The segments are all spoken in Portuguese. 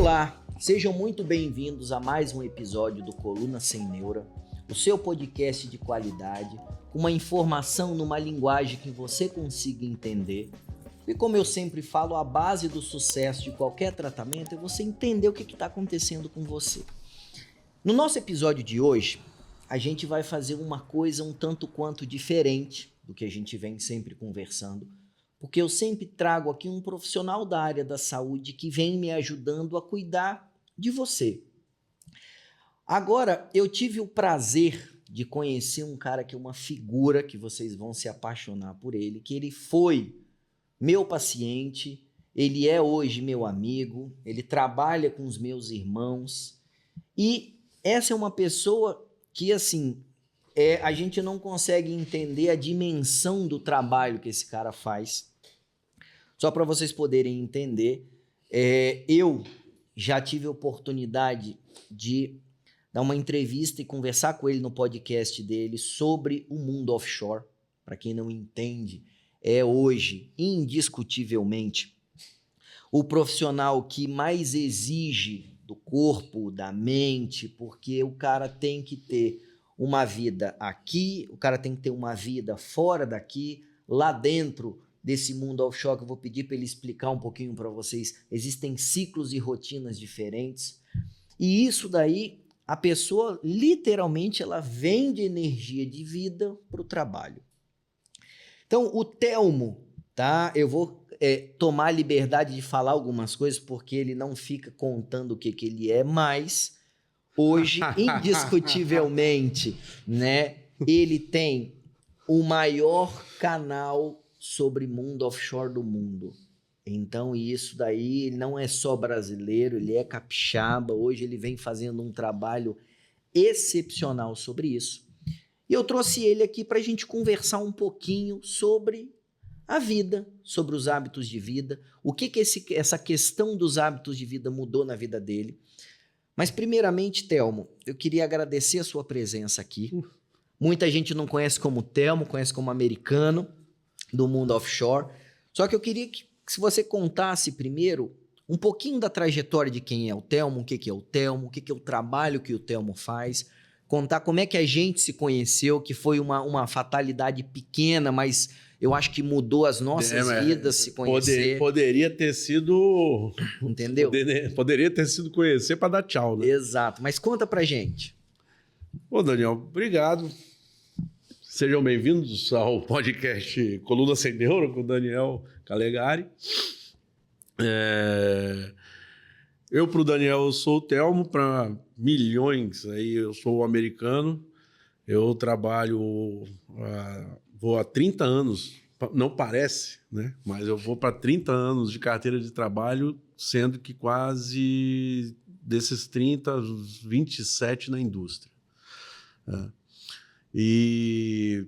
Olá, sejam muito bem-vindos a mais um episódio do Coluna Sem Neura, o seu podcast de qualidade, com uma informação numa linguagem que você consiga entender. E como eu sempre falo, a base do sucesso de qualquer tratamento é você entender o que está acontecendo com você. No nosso episódio de hoje, a gente vai fazer uma coisa um tanto quanto diferente do que a gente vem sempre conversando, porque eu sempre trago aqui um profissional da área da saúde que vem me ajudando a cuidar de você. Agora, eu tive o prazer de conhecer um cara que é uma figura que vocês vão se apaixonar por ele, que ele foi meu paciente, ele é hoje meu amigo, ele trabalha com os meus irmãos e essa é uma pessoa que, assim, a gente não consegue entender a dimensão do trabalho que esse cara faz. Só para vocês poderem entender, eu já tive a oportunidade de dar uma entrevista e conversar com ele no podcast dele sobre o mundo offshore. Para quem não entende, é hoje, indiscutivelmente, o profissional que mais exige do corpo, da mente, porque o cara tem que ter uma vida aqui, o cara tem que ter uma vida fora daqui, lá dentro desse mundo offshore, que eu vou pedir para ele explicar um pouquinho para vocês. Existem ciclos e rotinas diferentes, e isso daí, a pessoa literalmente ela vende energia de vida para o trabalho. Então, o Telmo, tá? Eu vou tomar a liberdade de falar algumas coisas, porque ele não fica contando o que ele é, mas hoje, indiscutivelmente, né, ele tem o maior canal sobre mundo offshore do mundo. Então, isso daí, ele não é só brasileiro, ele é capixaba. Hoje ele vem fazendo um trabalho excepcional sobre isso. E eu trouxe ele aqui para a gente conversar um pouquinho sobre a vida, sobre os hábitos de vida, o que essa questão dos hábitos de vida mudou na vida dele. Mas, primeiramente, Telmo, eu queria agradecer a sua presença aqui. Muita gente não conhece como Telmo, conhece como americano do mundo offshore. Só que eu queria que se você contasse primeiro um pouquinho da trajetória de quem é o Telmo, o que é o Telmo, o que é o trabalho que o Telmo faz, contar como é que a gente se conheceu, que foi uma fatalidade pequena, mas eu acho que mudou as nossas vidas se conhecer. Poderia ter sido... Entendeu? Poderia ter sido conhecer para dar tchau, né? Exato, mas conta pra gente. Ô, Daniel, obrigado. Sejam bem-vindos ao podcast Coluna Sem Neura com o Daniel Calegari. Eu, para o Daniel, sou o Telmo, para milhões, aí eu sou o americano. Eu trabalho, vou há 30 anos, não parece, né? Mas eu vou para 30 anos de carteira de trabalho, sendo que quase desses 30, 27 na indústria. E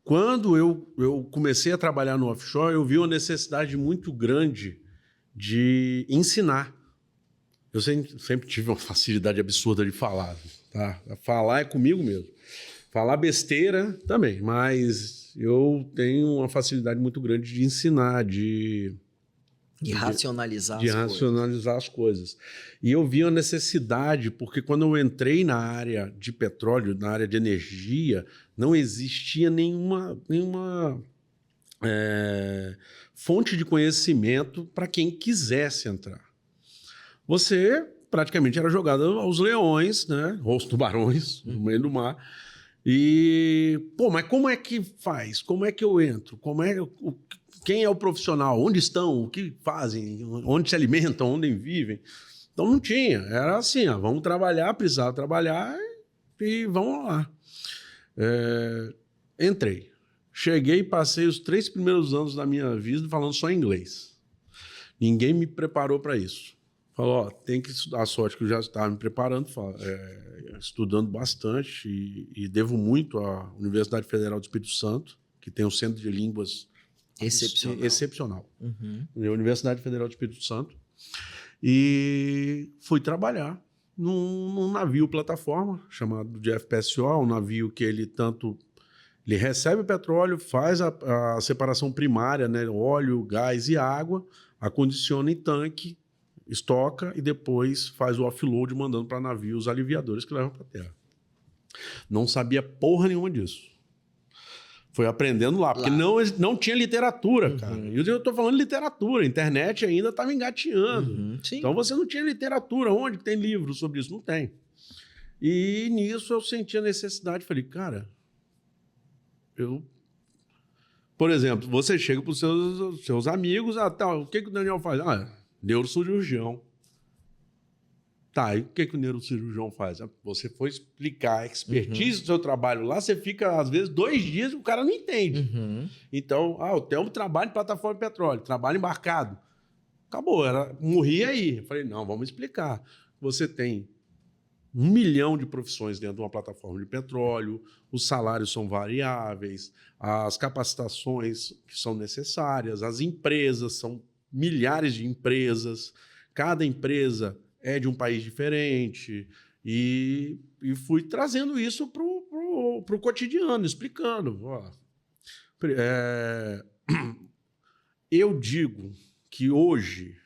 quando eu comecei a trabalhar no offshore, eu vi uma necessidade muito grande de ensinar. Eu sempre tive uma facilidade absurda de falar, tá? Falar é comigo mesmo. Falar besteira também, mas eu tenho uma facilidade muito grande de ensinar, de racionalizar as coisas. E eu vi a necessidade, porque quando eu entrei na área de petróleo, na área de energia, não existia nenhuma fonte de conhecimento para quem quisesse entrar. Você praticamente era jogado aos leões, né? Ou aos tubarões no meio do mar. E, mas como é que faz? Como é que eu entro? Quem é o profissional? Onde estão? O que fazem? Onde se alimentam? Onde vivem? Então não tinha. Era assim, vamos trabalhar, precisava trabalhar e vamos lá. Entrei. Cheguei e passei os 3 primeiros anos da minha vida falando só inglês. Ninguém me preparou para isso. Falou, tem que estudar. A sorte que eu já estava me preparando, estudando bastante e devo muito à Universidade Federal do Espírito Santo, que tem um centro de línguas excepcional. Uhum. Universidade Federal do Espírito Santo. E fui trabalhar num navio plataforma chamado de FPSO, um navio que ele recebe o petróleo, faz a separação primária, né, óleo, gás e água, acondiciona em tanque, estoca e depois faz o offload mandando para navios aliviadores que levam para a terra. Não sabia porra nenhuma disso. Foi aprendendo lá, porque não tinha literatura, cara. E eu estou falando literatura, a internet ainda estava engateando. Então você não tinha literatura. Onde que tem livro sobre isso? Não tem. E nisso eu senti a necessidade. Falei, cara, Por exemplo, você chega para os seus amigos, o que o Daniel faz? Neurocirurgião. Tá, e o que o neurocirurgião faz? Você foi explicar a expertise do seu trabalho lá, você fica, às vezes, 2 dias e o cara não entende. Então, o Thelmo trabalha em plataforma de petróleo, trabalha embarcado. Acabou, morria aí. Eu falei, não, vamos explicar. Você tem 1 milhão de profissões dentro de uma plataforma de petróleo, os salários são variáveis, as capacitações que são necessárias, as empresas são milhares de empresas, cada empresa é de um país diferente, e fui trazendo isso para o cotidiano, explicando. Eu digo que hoje,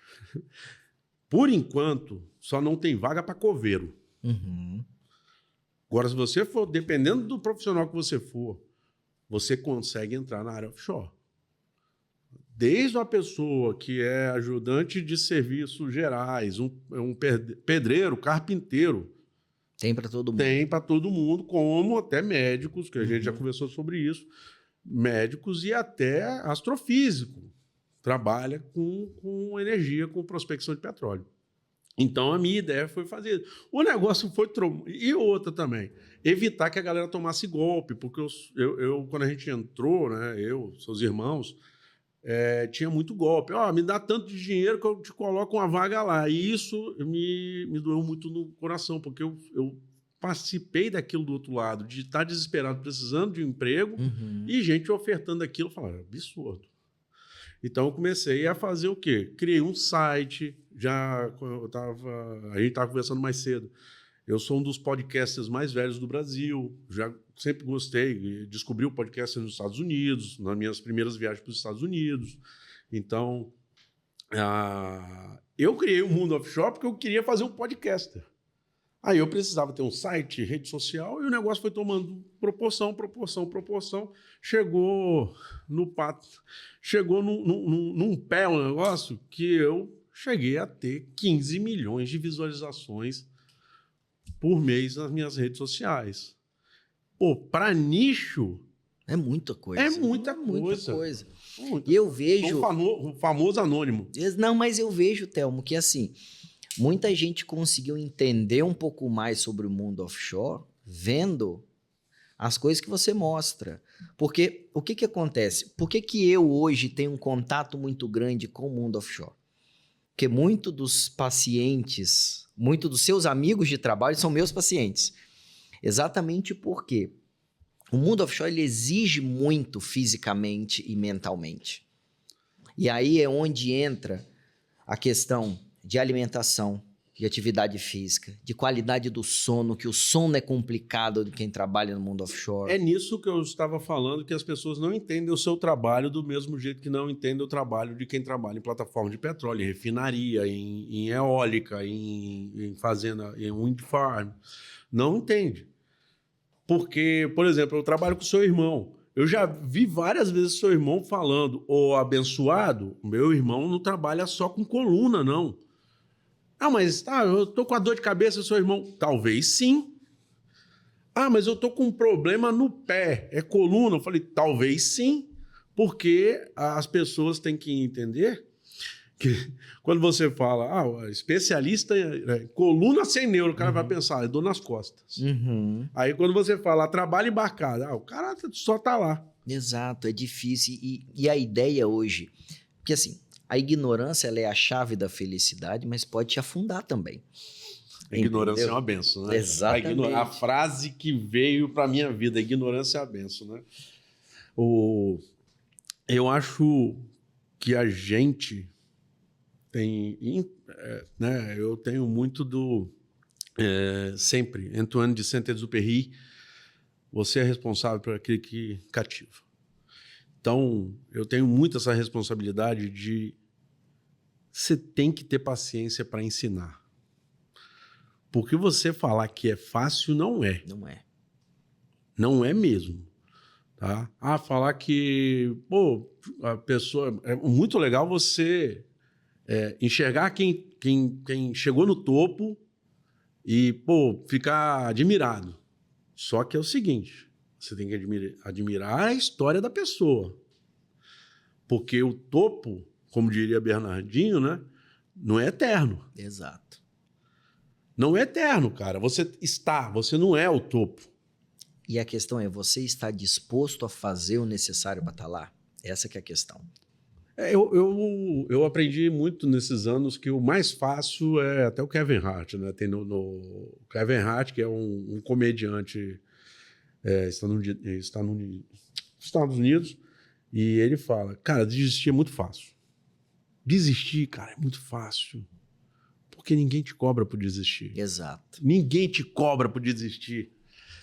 por enquanto, só não tem vaga para coveiro. Agora, se você for, dependendo do profissional que você for, você consegue entrar na área offshore. Desde uma pessoa que é ajudante de serviços gerais, um pedreiro, carpinteiro. Tem para todo mundo. Tem para todo mundo, como até médicos, que a gente já conversou sobre isso, médicos e até astrofísico. Trabalha com energia, com prospecção de petróleo. Então, a minha ideia foi fazer. O negócio foi... E outra também, evitar que a galera tomasse golpe, porque quando a gente entrou, né, seus irmãos... tinha muito golpe. Me dá tanto de dinheiro que eu te coloco uma vaga lá. E isso me doeu muito no coração, porque eu participei daquilo do outro lado, de estar desesperado, precisando de um emprego, e gente ofertando aquilo. Eu falava, absurdo. Então, eu comecei a fazer o quê? Criei um site, a gente estava conversando mais cedo. Eu sou um dos podcasters mais velhos do Brasil, já sempre gostei, descobri o podcast nos Estados Unidos, nas minhas primeiras viagens para os Estados Unidos. Então, eu criei o Mundo Offshore porque eu queria fazer um podcaster. Aí eu precisava ter um site, rede social, e o negócio foi tomando proporção. Chegou num pé um negócio que eu cheguei a ter 15 milhões de visualizações por mês nas minhas redes sociais. Para nicho... É muita coisa. É muita coisa. E eu vejo... O famoso anônimo. Não, mas eu vejo, Thelmo, que assim, muita gente conseguiu entender um pouco mais sobre o mundo offshore vendo as coisas que você mostra. Porque o que acontece? Por que eu hoje tenho um contato muito grande com o mundo offshore? Porque muitos dos pacientes, muitos dos seus amigos de trabalho são meus pacientes. Exatamente porque o mundo offshore ele exige muito fisicamente e mentalmente. E aí é onde entra a questão de alimentação, de atividade física, de qualidade do sono, que o sono é complicado de quem trabalha no mundo offshore. É nisso que eu estava falando, que as pessoas não entendem o seu trabalho do mesmo jeito que não entendem o trabalho de quem trabalha em plataforma de petróleo, em refinaria, em eólica, em fazenda, em wind farm. Não entende. Porque, por exemplo, eu trabalho com o seu irmão. Eu já vi várias vezes seu irmão falando, abençoado, meu irmão não trabalha só com coluna, não. Mas eu tô com a dor de cabeça, seu irmão. Talvez sim. Mas eu tô com um problema no pé. É coluna? Eu falei, talvez sim. Porque as pessoas têm que entender que quando você fala, especialista em coluna sem neuro, o cara vai pensar, é dor nas costas. Aí quando você fala, trabalho embarcado, o cara só tá lá. Exato, é difícil. E a ideia hoje, porque assim, a ignorância ela é a chave da felicidade, mas pode te afundar também. A ignorância é uma benção, né? Exatamente. A frase que veio para minha vida, a ignorância é a benção, né? Eu acho que a gente tem... né? Eu tenho muito do... sempre, Antoine de Saint-Exupéry, você é responsável por aquilo que cativa. Então, eu tenho muito essa responsabilidade de você tem que ter paciência para ensinar. Porque você falar que é fácil, não é. Não é. Não é mesmo. Tá? Falar que, pô, a pessoa... É muito legal você enxergar quem chegou no topo e, pô, ficar admirado. Só que é o seguinte, você tem que admirar a história da pessoa. Porque o topo, como diria Bernardinho, né, não é eterno. Exato. Não é eterno, cara. Você não é o topo. E a questão é, você está disposto a fazer o necessário para estar lá? Essa que é a questão. Eu aprendi muito nesses anos que o mais fácil é até o Kevin Hart, né? Tem no Kevin Hart, que é um comediante Estados Unidos, e ele fala, cara, desistir é muito fácil. Desistir, cara, é muito fácil. Porque ninguém te cobra por desistir. Exato. Ninguém te cobra por desistir.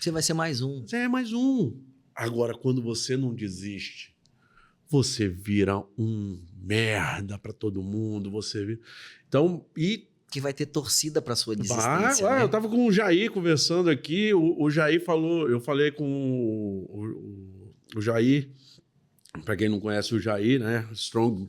Você vai ser mais um. Você é mais um. Agora, quando você não desiste, você vira um merda pra todo mundo. Então, que vai ter torcida pra sua desistência. Né? Eu tava com o Jair conversando aqui. O Jair falou, eu falei com o Jair, pra quem não conhece o Jair, né? Strong.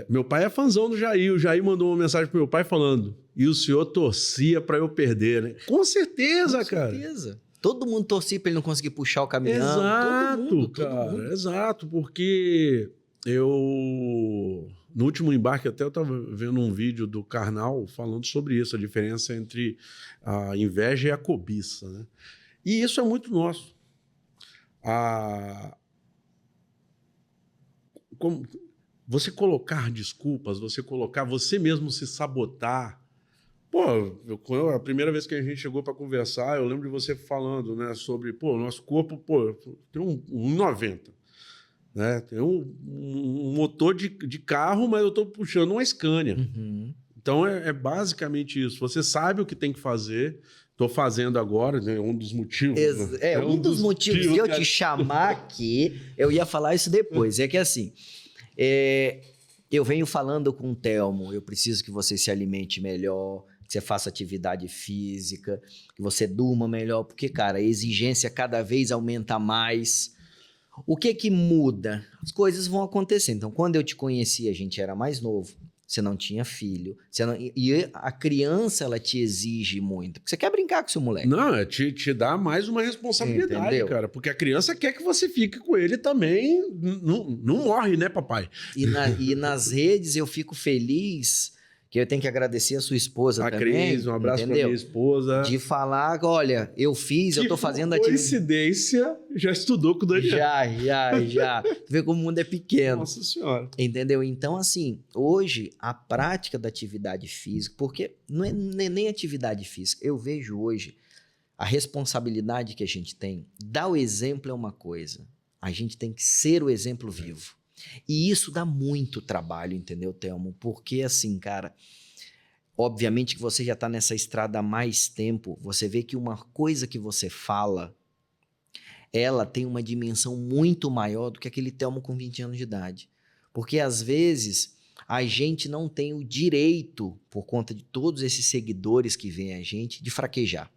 Meu pai é fãzão do Jair. O Jair mandou uma mensagem pro meu pai falando: e o senhor torcia pra eu perder, né? Com certeza, cara. Com certeza. Todo mundo torcia pra ele não conseguir puxar o caminhão. Exato, todo mundo. Exato, porque no último embarque, até eu tava vendo um vídeo do Karnal falando sobre isso, a diferença entre a inveja e a cobiça, né? E isso é muito nosso. Você colocar desculpas, você mesmo se sabotar. Pô, a primeira vez que a gente chegou para conversar, eu lembro de você falando, né, sobre, pô, nosso corpo, pô, tem um 1,90, né? Tem um motor de carro, mas eu estou puxando uma Scania. Uhum. Então é basicamente isso. Você sabe o que tem que fazer. Estou fazendo agora, né? Um dos motivos. Um dos motivos de eu te chamar aqui, eu ia falar isso depois. É que assim, eu venho falando com o Telmo, eu preciso que você se alimente melhor, que você faça atividade física, que você durma melhor, porque, cara, a exigência cada vez aumenta mais. O que muda? As coisas vão acontecer. Então, quando eu te conheci, a gente era mais novo, você não tinha filho, e a criança, ela te exige muito, porque você quer brincar com seu moleque. Não, te dá mais uma responsabilidade, entendeu? Cara, porque a criança quer que você fique com ele também, não morre, né, papai? E nas redes eu fico feliz, que eu tenho que agradecer a sua esposa também. Cris, um abraço pra minha esposa. De falar, olha, eu tô fazendo atividade. Coincidência, já estudou com o Daniel. Já. Tu vê como o mundo é pequeno. Nossa Senhora. Entendeu? Então, assim, hoje, a prática da atividade física, porque não é nem atividade física, eu vejo hoje a responsabilidade que a gente tem. Dar o exemplo é uma coisa, a gente tem que ser o exemplo vivo. E isso dá muito trabalho, entendeu, Telmo? Porque, assim, cara, obviamente que você já tá nessa estrada há mais tempo, você vê que uma coisa que você fala, ela tem uma dimensão muito maior do que aquele Telmo com 20 anos de idade. Porque, às vezes, a gente não tem o direito, por conta de todos esses seguidores que vêm a gente, de fraquejar.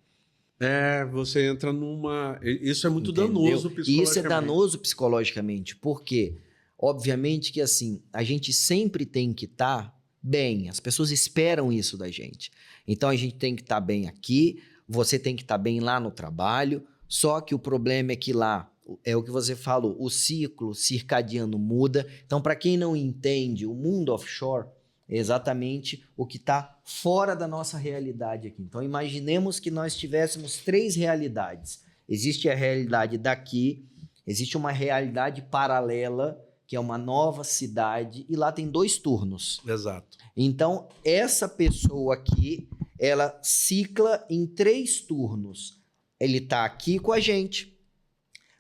Você entra numa... Isso é muito danoso psicologicamente. Isso é danoso psicologicamente, porque... Obviamente que, assim, a gente sempre tem que estar bem. As pessoas esperam isso da gente. Então, a gente tem que estar bem aqui, você tem que estar bem lá no trabalho. Só que o problema é que lá, é o que você falou, o ciclo circadiano muda. Então, para quem não entende, o mundo offshore é exatamente o que está fora da nossa realidade aqui. Então, imaginemos que nós tivéssemos 3 realidades. Existe a realidade daqui, existe uma realidade paralela, que é uma nova cidade, e lá tem 2 turnos. Exato. Então, essa pessoa aqui, ela cicla em 3 turnos. Ele está aqui com a gente,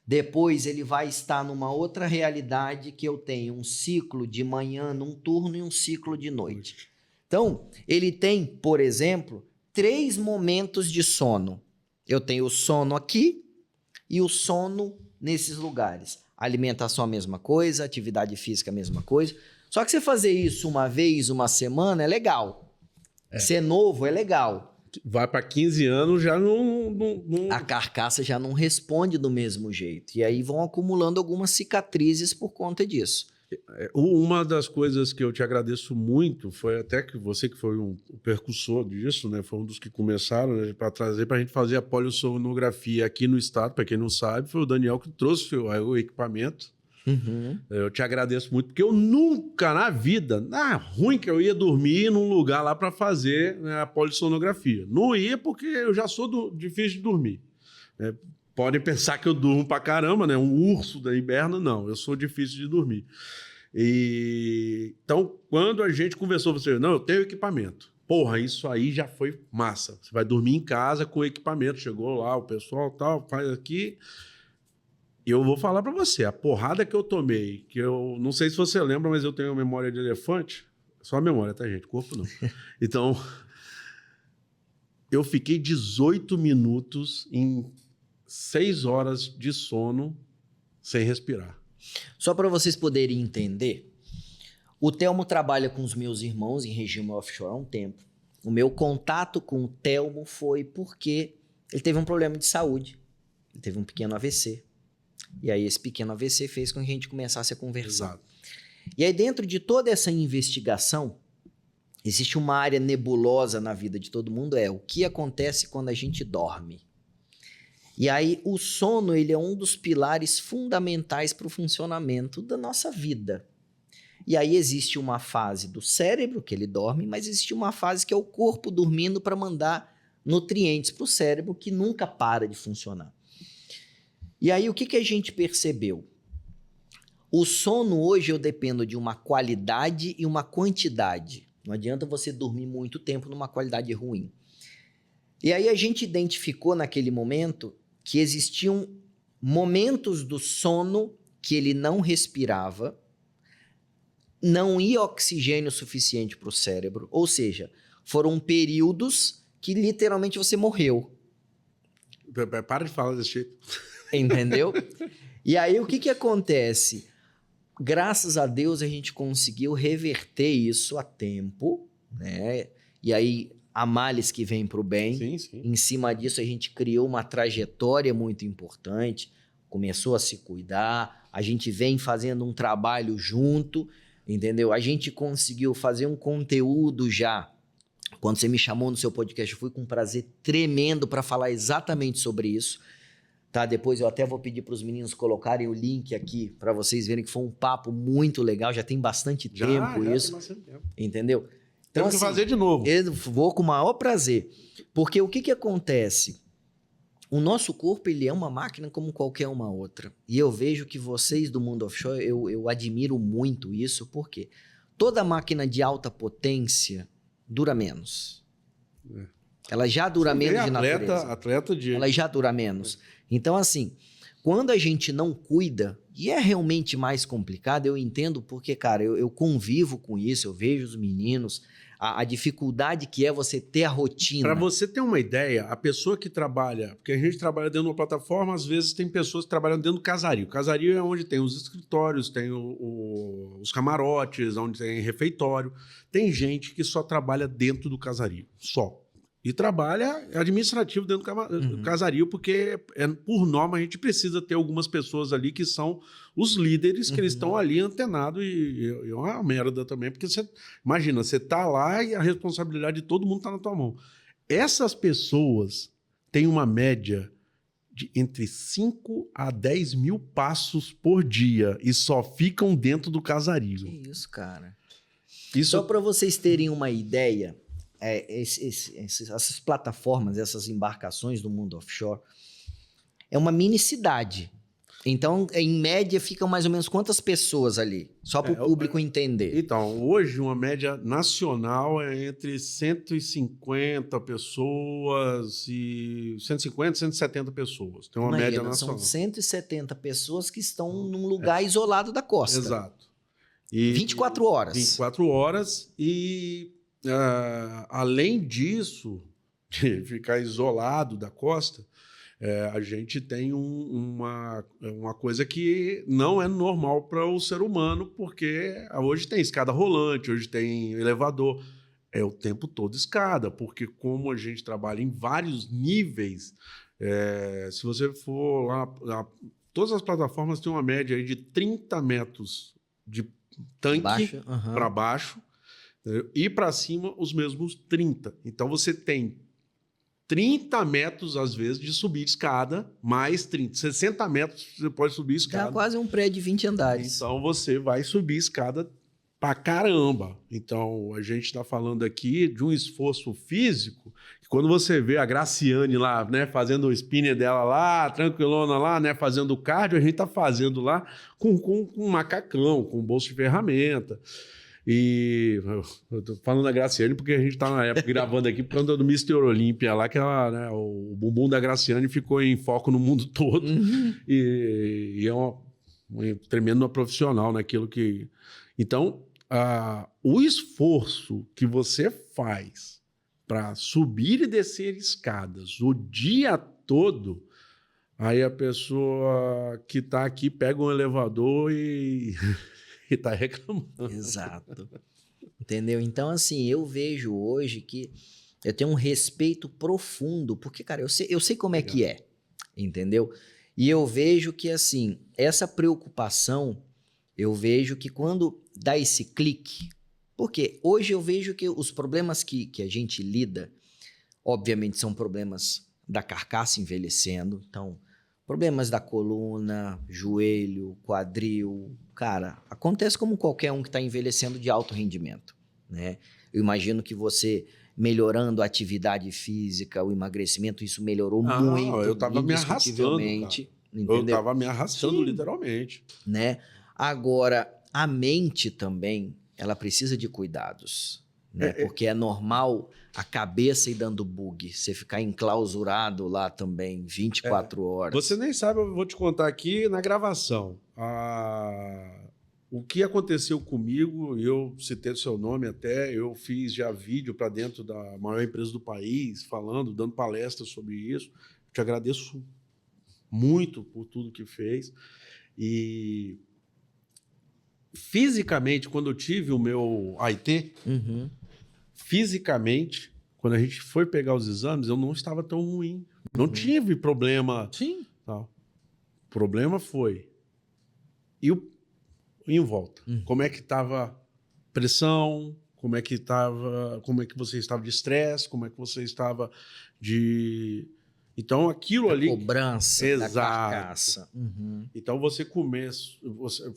depois ele vai estar numa outra realidade que eu tenho um ciclo de manhã num turno e um ciclo de noite. Então, ele tem, por exemplo, 3 momentos de sono. Eu tenho o sono aqui e o sono nesses lugares. Alimentação a mesma coisa, atividade física a mesma coisa. Só que você fazer isso uma vez, uma semana, é legal. Ser novo é legal. Vai para 15 anos, já não... A carcaça já não responde do mesmo jeito. E aí vão acumulando algumas cicatrizes por conta disso. Uma das coisas que eu te agradeço muito foi até que você que foi o percussor disso, né? Foi um dos que começaram, né, para trazer para a gente fazer a polissonografia aqui no estado. Para quem não sabe, foi o Daniel que trouxe o equipamento. Uhum. Eu te agradeço muito, porque eu nunca na vida, ruim que eu ia dormir num lugar lá para fazer, né, a polissonografia. Não ia porque eu já sou difícil de dormir. Podem pensar que eu durmo pra caramba, né? Um urso da hiberna, não. Eu sou difícil de dormir. Então, quando a gente conversou, você, não, eu tenho equipamento. Porra, isso aí já foi massa. Você vai dormir em casa com o equipamento. Chegou lá, o pessoal tal, faz aqui. E eu vou falar pra você, a porrada que eu tomei, que eu não sei se você lembra, mas eu tenho memória de elefante. Só a memória, tá, gente? Corpo não. Então, eu fiquei 18 minutos em 6 horas de sono sem respirar. Só para vocês poderem entender, o Telmo trabalha com os meus irmãos em regime offshore há um tempo. O meu contato com o Telmo foi porque ele teve um problema de saúde. Ele teve um pequeno AVC. E aí esse pequeno AVC fez com que a gente começasse a conversar. Exato. E aí dentro de toda essa investigação, existe uma área nebulosa na vida de todo mundo, o que acontece quando a gente dorme. E aí o sono, ele é um dos pilares fundamentais para o funcionamento da nossa vida. E aí existe uma fase do cérebro, que ele dorme, mas existe uma fase que é o corpo dormindo para mandar nutrientes para o cérebro, que nunca para de funcionar. E aí o que a gente percebeu? O sono hoje eu dependo de uma qualidade e uma quantidade. Não adianta você dormir muito tempo numa qualidade ruim. E aí a gente identificou naquele momento que existiam momentos do sono que ele não respirava, não ia oxigênio suficiente para o cérebro, ou seja, foram períodos que literalmente você morreu. Para de falar desse jeito. Entendeu? E aí o que acontece? Graças a Deus a gente conseguiu reverter isso a tempo, né? E aí há males que vêm para o bem. Sim, sim. Em cima disso a gente criou uma trajetória muito importante, começou a se cuidar, a gente vem fazendo um trabalho junto, entendeu? A gente conseguiu fazer um conteúdo já. Quando você me chamou no seu podcast, eu fui com um prazer tremendo para falar exatamente sobre isso. Tá, depois eu até vou pedir para os meninos colocarem o link aqui para vocês verem que foi um papo muito legal, já tem bastante tempo isso, tem bastante tempo. entendeu? Então, Temos que fazer de novo. Eu vou com o maior prazer, porque o que acontece? O nosso corpo, ele é uma máquina como qualquer uma outra, e eu vejo que vocês do mundo offshore, eu admiro muito isso, porque toda máquina de alta potência dura menos. Ela já dura menos de natureza. Atleta de... Ela já dura menos. Então, assim, quando a gente não cuida, e é realmente mais complicado, eu entendo porque, cara, eu convivo com isso, eu vejo os meninos, a dificuldade que é você ter a rotina. Para você ter uma ideia, a pessoa que trabalha, porque a gente trabalha dentro de uma plataforma, às vezes tem pessoas que trabalham dentro do casario. O casario é onde tem os escritórios, tem os camarotes, onde tem refeitório. Tem gente que só trabalha dentro do casario, só. E trabalha administrativo dentro do casario, porque por norma a gente precisa ter algumas pessoas ali que são os líderes, que eles estão ali antenados e é uma merda também, porque você imagina, você tá lá e a responsabilidade de todo mundo tá na tua mão. Essas pessoas têm uma média de entre 5 a 10 mil passos por dia e só ficam dentro do casario. Que isso, cara. Isso... Só para vocês terem uma ideia, essas plataformas, essas embarcações do mundo offshore, é uma mini cidade. Então, em média, ficam mais ou menos quantas pessoas ali? Só para o público entender. Então, hoje, uma média nacional é entre 150 pessoas e 150, 170 pessoas. Tem uma média nacional. São 170 pessoas que estão num lugar isolado da costa. Exato. 24 horas. 24 horas e... além disso, de ficar isolado da costa, A gente tem uma coisa que não é normal para o ser humano, porque hoje tem escada rolante, hoje tem elevador. É o tempo todo escada, porque como a gente trabalha em vários níveis, se você for lá, todas as plataformas têm uma média aí de 30 metros de tanque para baixo, entendeu? E para cima os mesmos 30. Então você tem 30 metros, às vezes, de subir escada, mais 30. 60 metros você pode subir escada. É quase um prédio de 20 andares. Então você vai subir escada pra caramba. Então, a gente está falando aqui de um esforço físico, que quando você vê a Graciane lá, né, fazendo o spinner dela lá, tranquilona lá, né, fazendo o cardio, a gente tá fazendo lá com um macacão, com um bolso de ferramenta. E eu tô falando da Graciane porque a gente tá na época gravando aqui por conta do Mr. Olímpia lá, que ela, né, o bumbum da Graciane ficou em foco no mundo todo. E é uma tremenda profissional naquilo que... Então, o esforço que você faz para subir e descer escadas o dia todo, aí a pessoa que está aqui pega um elevador e está reclamando. Exato. Entendeu? Então, assim, eu vejo hoje que eu tenho um respeito profundo, porque, cara, eu sei como é que é, entendeu? E eu vejo que, assim, essa preocupação, eu vejo que quando dá esse clique, porque hoje eu vejo que os problemas que a gente lida, obviamente são problemas da carcaça envelhecendo, então, problemas da coluna, joelho, quadril, cara, acontece como qualquer um que está envelhecendo de alto rendimento, né? Eu imagino que você melhorando a atividade física, o emagrecimento, isso melhorou muito, eu tava me arrastando, entendeu? Eu tava me arrastando, sim, literalmente. Né? Agora, a mente também, ela precisa de cuidados, né? Porque é normal a cabeça ir dando bug, você ficar enclausurado lá também 24 horas. Você nem sabe, eu vou te contar aqui na gravação. O que aconteceu comigo, eu citei o seu nome até, eu fiz já vídeo para dentro da maior empresa do país, falando, dando palestras sobre isso. Te agradeço muito por tudo que fez. E fisicamente, quando eu tive o meu AIT, fisicamente, quando a gente foi pegar os exames, eu não estava tão ruim. Não tive problema. Sim. Tal. O problema foi... E em volta. Como é que estava pressão? Como é que você estava de estresse? Como é que você estava de... Então, aquilo ali... Cobrança, da carcaça. Então, você começa...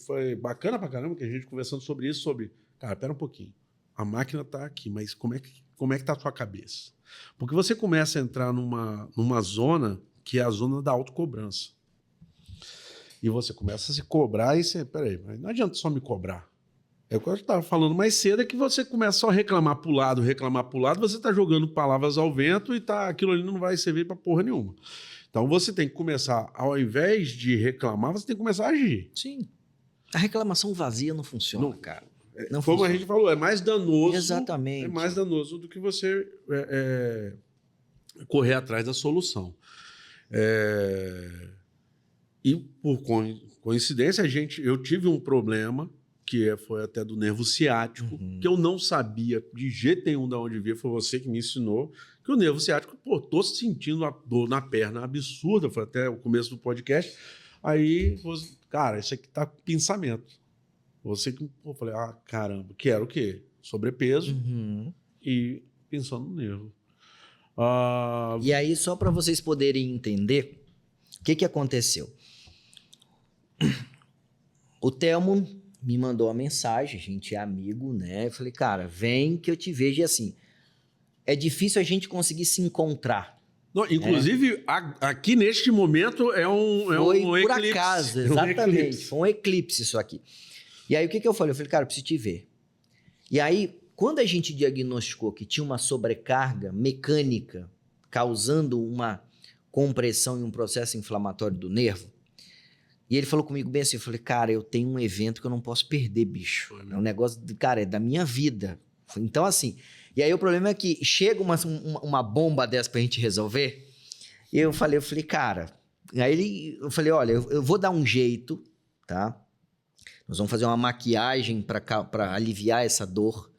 Foi bacana pra caramba que a gente conversando sobre isso, sobre... Cara, pera um pouquinho. A máquina tá aqui, mas como é que tá a sua cabeça? Porque você começa a entrar numa zona que é a zona da autocobrança. E você começa a se cobrar e você... Peraí, mas não adianta só me cobrar. É o que eu estava falando mais cedo, é que você começa só a reclamar pro lado, você está jogando palavras ao vento e aquilo ali não vai servir para porra nenhuma. Então você tem que começar, ao invés de reclamar, você tem que começar a agir. Sim. A reclamação vazia não funciona, cara. Não como funciona. A gente falou, é mais danoso. Exatamente. É mais danoso do que você correr atrás da solução. E por coincidência, eu tive um problema que foi até do nervo ciático, que eu não sabia de jeito nenhum de onde via, foi você que me ensinou, que o nervo ciático, tô sentindo uma dor na perna absurda, foi até o começo do podcast, aí, cara, isso aqui tá com pensamento. Eu falei, caramba, que era o quê? Sobrepeso e pensando no nervo. E aí, só para vocês poderem entender, o que aconteceu? O Telmo me mandou uma mensagem, a gente é amigo, né? Eu falei, cara, vem que eu te vejo. E assim, é difícil a gente conseguir se encontrar. Não, inclusive, aqui neste momento Foi um eclipse. Por acaso, exatamente. Foi um eclipse isso aqui. E aí, o que eu falei? Eu falei, cara, eu preciso te ver. E aí, quando a gente diagnosticou que tinha uma sobrecarga mecânica causando uma compressão e um processo inflamatório do nervo, e ele falou comigo bem assim, eu falei, cara, eu tenho um evento que eu não posso perder, bicho. É um negócio, cara, é da minha vida. Então, assim, e aí o problema é que chega uma bomba dessa pra gente resolver, E eu falei, cara... eu falei, olha, eu vou dar um jeito, tá? Nós vamos fazer uma maquiagem para aliviar essa dor.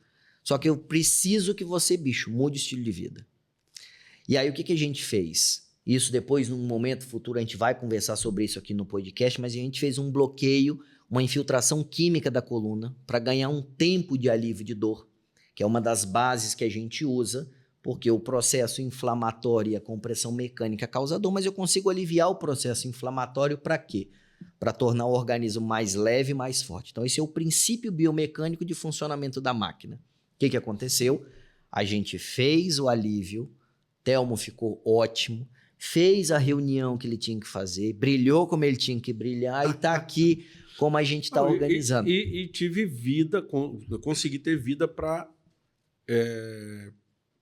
Só que eu preciso que você, bicho, mude o estilo de vida. E aí, o que a gente fez? Isso depois, num momento futuro, a gente vai conversar sobre isso aqui no podcast, mas a gente fez um bloqueio, uma infiltração química da coluna para ganhar um tempo de alívio de dor, que é uma das bases que a gente usa, porque o processo inflamatório e a compressão mecânica causa dor, mas eu consigo aliviar o processo inflamatório para quê? Para tornar o organismo mais leve e mais forte. Então, esse é o princípio biomecânico de funcionamento da máquina. O que aconteceu? A gente fez o alívio, Telmo ficou ótimo, fez a reunião que ele tinha que fazer, brilhou como ele tinha que brilhar e está aqui como a gente está organizando. E tive vida, consegui ter vida para,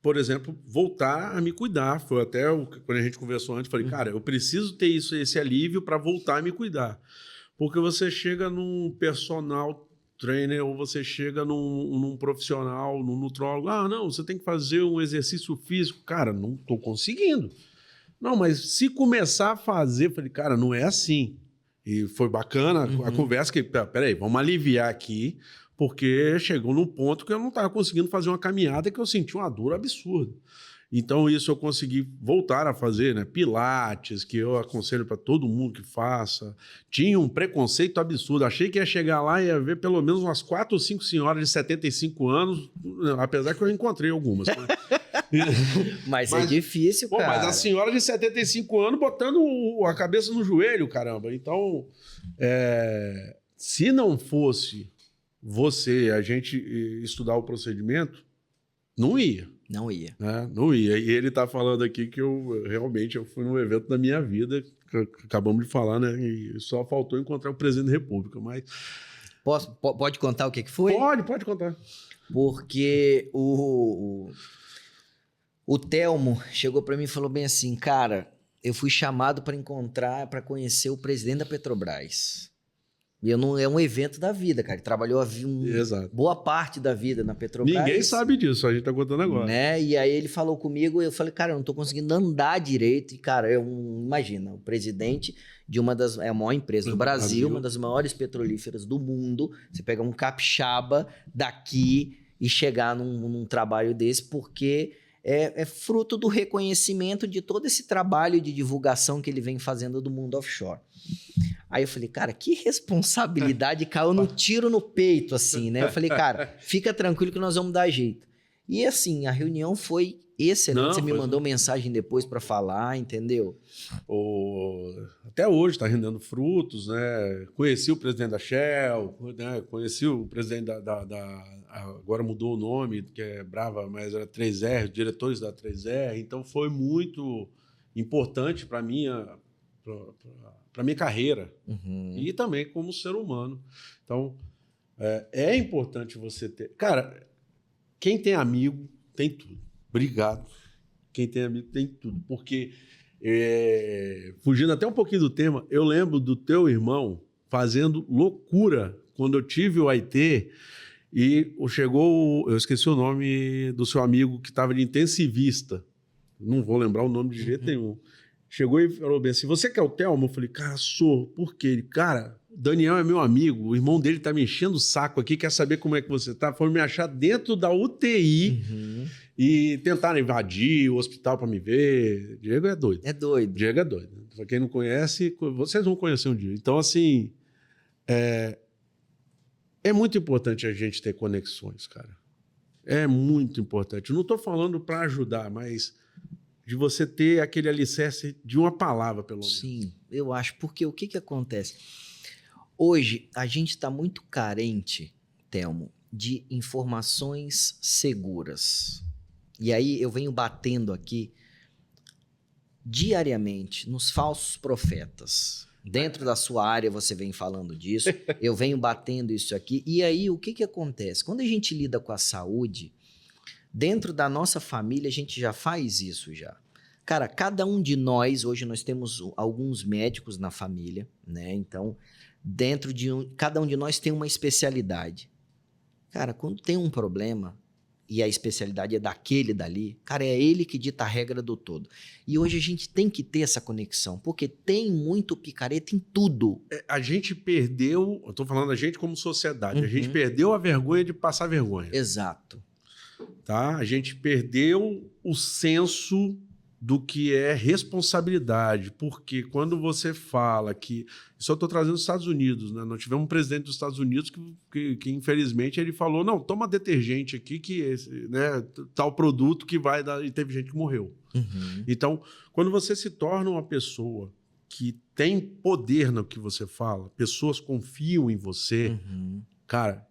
por exemplo, voltar a me cuidar. Foi até quando a gente conversou antes, falei, cara, eu preciso ter esse alívio para voltar a me cuidar. Porque você chega num personal trainer ou você chega num profissional, num nutrólogo, não, você tem que fazer um exercício físico. Cara, não estou conseguindo. Não, mas se começar a fazer, falei, cara, não é assim. E foi bacana a conversa, que, peraí, vamos aliviar aqui, porque chegou num ponto que eu não estava conseguindo fazer uma caminhada que eu senti uma dor absurda. Então, isso eu consegui voltar a fazer, né? Pilates, que eu aconselho para todo mundo que faça. Tinha um preconceito absurdo. Achei que ia chegar lá e ia ver pelo menos umas 4 ou 5 senhoras de 75 anos, apesar que eu encontrei algumas. Né? Mas é difícil, cara. Mas a senhora de 75 anos botando a cabeça no joelho, caramba. Então, se não fosse a gente estudar o procedimento, não ia. Não ia. Né? Não ia. E ele tá falando aqui que eu fui num evento da minha vida, que acabamos de falar, né? E só faltou encontrar o presidente da República, mas... Pode contar o que foi? Pode contar. Porque o Telmo chegou para mim e falou bem assim, cara, eu fui chamado para conhecer o presidente da Petrobras. E é um evento da vida, cara. Ele trabalhou boa parte da vida na Petrobras. Ninguém sabe disso, a gente tá contando agora. Né? E aí ele falou comigo, eu falei, cara, eu não tô conseguindo andar direito. E, cara, imagina, o presidente de é a maior empresa do Brasil, uma das maiores petrolíferas do mundo. Você pega um capixaba daqui e chegar num trabalho desse, porque é fruto do reconhecimento de todo esse trabalho de divulgação que ele vem fazendo do mundo offshore. Aí eu falei, cara, que responsabilidade, caiu no tiro no peito, assim, né? Eu falei, cara, fica tranquilo que nós vamos dar jeito. E assim, a reunião foi excelente. Você me mandou mensagem depois para falar, entendeu? Até hoje está rendendo frutos, né? Conheci o presidente da Shell, né? Conheci o presidente agora mudou o nome, que é Brava, mas era 3R, diretores da 3R. Então foi muito importante para minha carreira e também como ser humano. Então, é importante você ter... Cara, quem tem amigo tem tudo. Obrigado. Quem tem amigo tem tudo. Porque, fugindo até um pouquinho do tema, eu lembro do teu irmão fazendo loucura quando eu tive o AIT e eu esqueci o nome do seu amigo que estava de intensivista. Não vou lembrar o nome de jeito nenhum. Chegou e falou bem assim, você quer o Telmo? Eu falei, cara, sou. Por quê? Ele, cara, o Daniel é meu amigo, o irmão dele tá me enchendo o saco aqui, quer saber como é que você tá? Foi me achar dentro da UTI e tentaram invadir o hospital para me ver. Diego é doido. É doido. Diego é doido. Pra quem não conhece, vocês vão conhecer um dia. Então, assim, é muito importante a gente ter conexões, cara. É muito importante. Eu não tô falando para ajudar, mas... de você ter aquele alicerce de uma palavra, pelo menos. Sim, eu acho. Porque o que acontece? Hoje, a gente está muito carente, Telmo, de informações seguras. E aí, eu venho batendo aqui diariamente nos falsos profetas. Dentro da sua área, você vem falando disso. Eu venho batendo isso aqui. E aí, o que acontece? Quando a gente lida com a saúde... dentro da nossa família, a gente já faz isso já. Cara, cada um de nós, hoje nós temos alguns médicos na família, né? Então, cada um de nós tem uma especialidade. Cara, quando tem um problema, e a especialidade é daquele dali, cara, é ele que dita a regra do todo. E hoje a gente tem que ter essa conexão, porque tem muito picareta em tudo. A gente perdeu, eu tô falando a gente como sociedade, a gente Uhum. perdeu a vergonha de passar vergonha. Exato. Tá? A gente perdeu o senso do que é responsabilidade, porque quando você fala que... Isso eu estou trazendo dos Estados Unidos, né? Nós tivemos um presidente dos Estados Unidos que infelizmente, ele falou, não, toma detergente aqui, que esse, né, tal produto que vai dar... E teve gente que morreu. Uhum. Então, quando você se torna uma pessoa que tem poder no que você fala, pessoas confiam em você, Uhum. cara...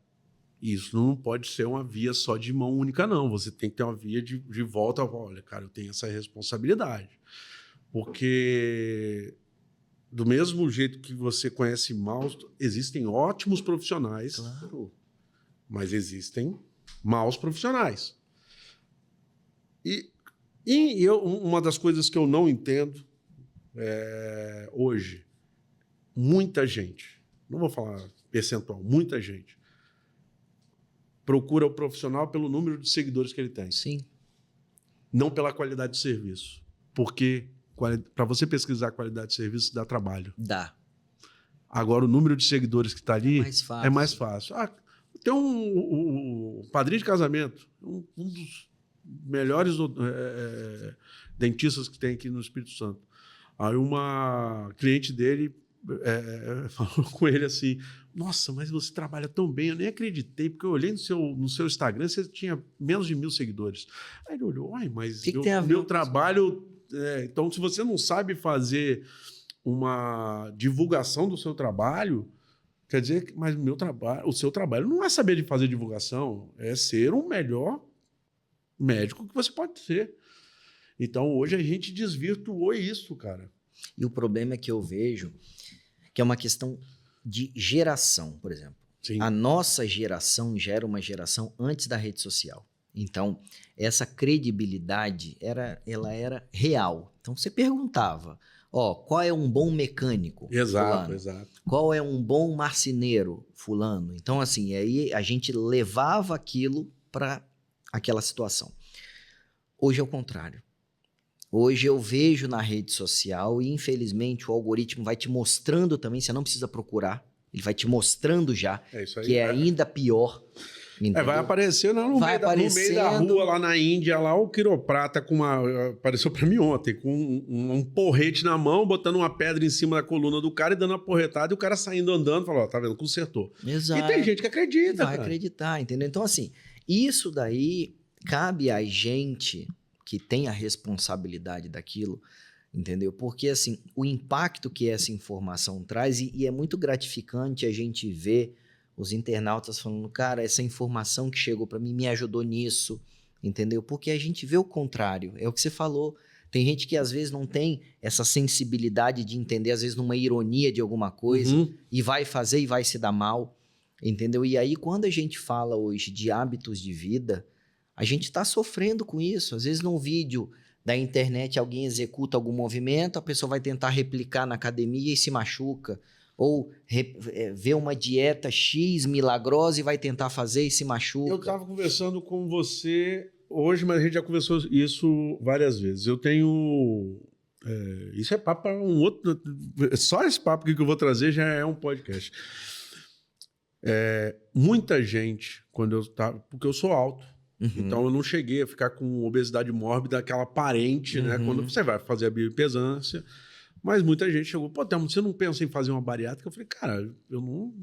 Isso não pode ser uma via só de mão única, não. Você tem que ter uma via de volta. Olha, cara, eu tenho essa responsabilidade. Porque, do mesmo jeito que você conhece maus, existem ótimos profissionais, Claro. mas existem maus profissionais. Uma das coisas que eu não entendo hoje, muita gente, não vou falar percentual, muita gente, procura o profissional pelo número de seguidores que ele tem. Sim. Não pela qualidade de serviço. Porque para você pesquisar a qualidade de serviço dá trabalho. Dá. Agora, o número de seguidores que está ali É mais fácil. Tem um padrinho de casamento, um dos melhores dentistas que tem aqui no Espírito Santo. Aí uma cliente dele falou com ele assim, nossa, mas você trabalha tão bem, eu nem acreditei, porque eu olhei no seu Instagram, você tinha menos de 1.000 seguidores. Aí ele olhou, mas que tem a ver meu trabalho... então, se você não sabe fazer uma divulgação do seu trabalho, quer dizer, mas o seu trabalho não é saber de fazer divulgação, é ser o melhor médico que você pode ser. Então, hoje a gente desvirtuou isso, cara. E o problema é que eu vejo que é uma questão de geração, por exemplo. Sim. A nossa geração já era uma geração antes da rede social. Então, essa credibilidade, ela era real. Então, você perguntava, qual é um bom mecânico? Exato, fulano? exato. Qual é um bom marceneiro? Fulano. Então, assim, aí a gente levava aquilo para aquela situação. Hoje é o contrário. Hoje eu vejo na rede social e, infelizmente, o algoritmo vai te mostrando também, você não precisa procurar, ele vai te mostrando já, Isso aí, que é ainda pior. Vai aparecer no meio da rua, lá na Índia, lá o quiroprata apareceu pra mim ontem, com um porrete na mão, botando uma pedra em cima da coluna do cara e dando uma porretada, e o cara saindo andando, falou, tá vendo, consertou. Exato. E tem gente que acredita, vai acreditar, entendeu? Então, assim, isso daí cabe a gente que tem a responsabilidade daquilo, entendeu? Porque, assim, o impacto que essa informação traz, e é muito gratificante a gente ver os internautas falando, cara, essa informação que chegou para mim me ajudou nisso, entendeu? Porque a gente vê o contrário, é o que você falou. Tem gente que às vezes não tem essa sensibilidade de entender, às vezes numa ironia de alguma coisa, e vai fazer e vai se dar mal, entendeu? E aí, quando a gente fala hoje de hábitos de vida, a gente está sofrendo com isso. Às vezes, num vídeo da internet, alguém executa algum movimento, a pessoa vai tentar replicar na academia e se machuca. Ou vê uma dieta X milagrosa e vai tentar fazer e se machuca. Eu estava conversando com você hoje, mas a gente já conversou isso várias vezes. Eu tenho... isso é papo para um outro... Só esse papo que eu vou trazer já é um podcast. Muita gente, quando eu estava... Porque eu sou alto. Então, eu não cheguei a ficar com obesidade mórbida, aquela aparente, né? Quando você vai fazer a bioimpedância. Mas muita gente chegou, você não pensa em fazer uma bariátrica? Eu falei, cara, eu não...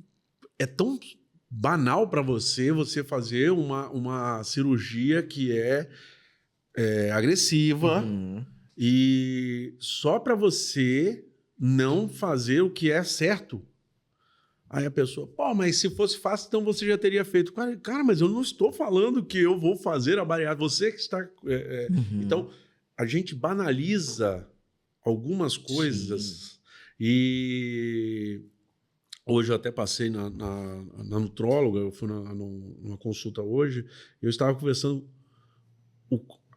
É tão banal para você fazer uma cirurgia que é agressiva e só para você não fazer o que é certo. Aí a pessoa, mas se fosse fácil, então você já teria feito. Cara, mas eu não estou falando que eu vou fazer a bariátrica, você que está... Então, a gente banaliza algumas coisas. Sim. E hoje eu até passei na nutróloga, eu fui numa consulta hoje, eu estava conversando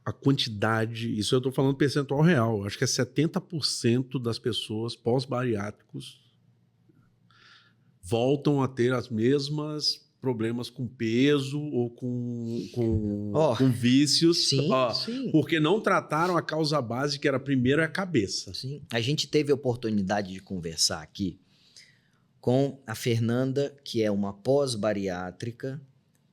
a quantidade, isso eu estou falando percentual real, acho que é 70% das pessoas pós-bariátricos voltam a ter as mesmas problemas com peso ou com vícios, Sim, sim. porque não trataram a causa base, que era primeiro a cabeça. Sim. A gente teve a oportunidade de conversar aqui com a Fernanda, que é uma pós-bariátrica,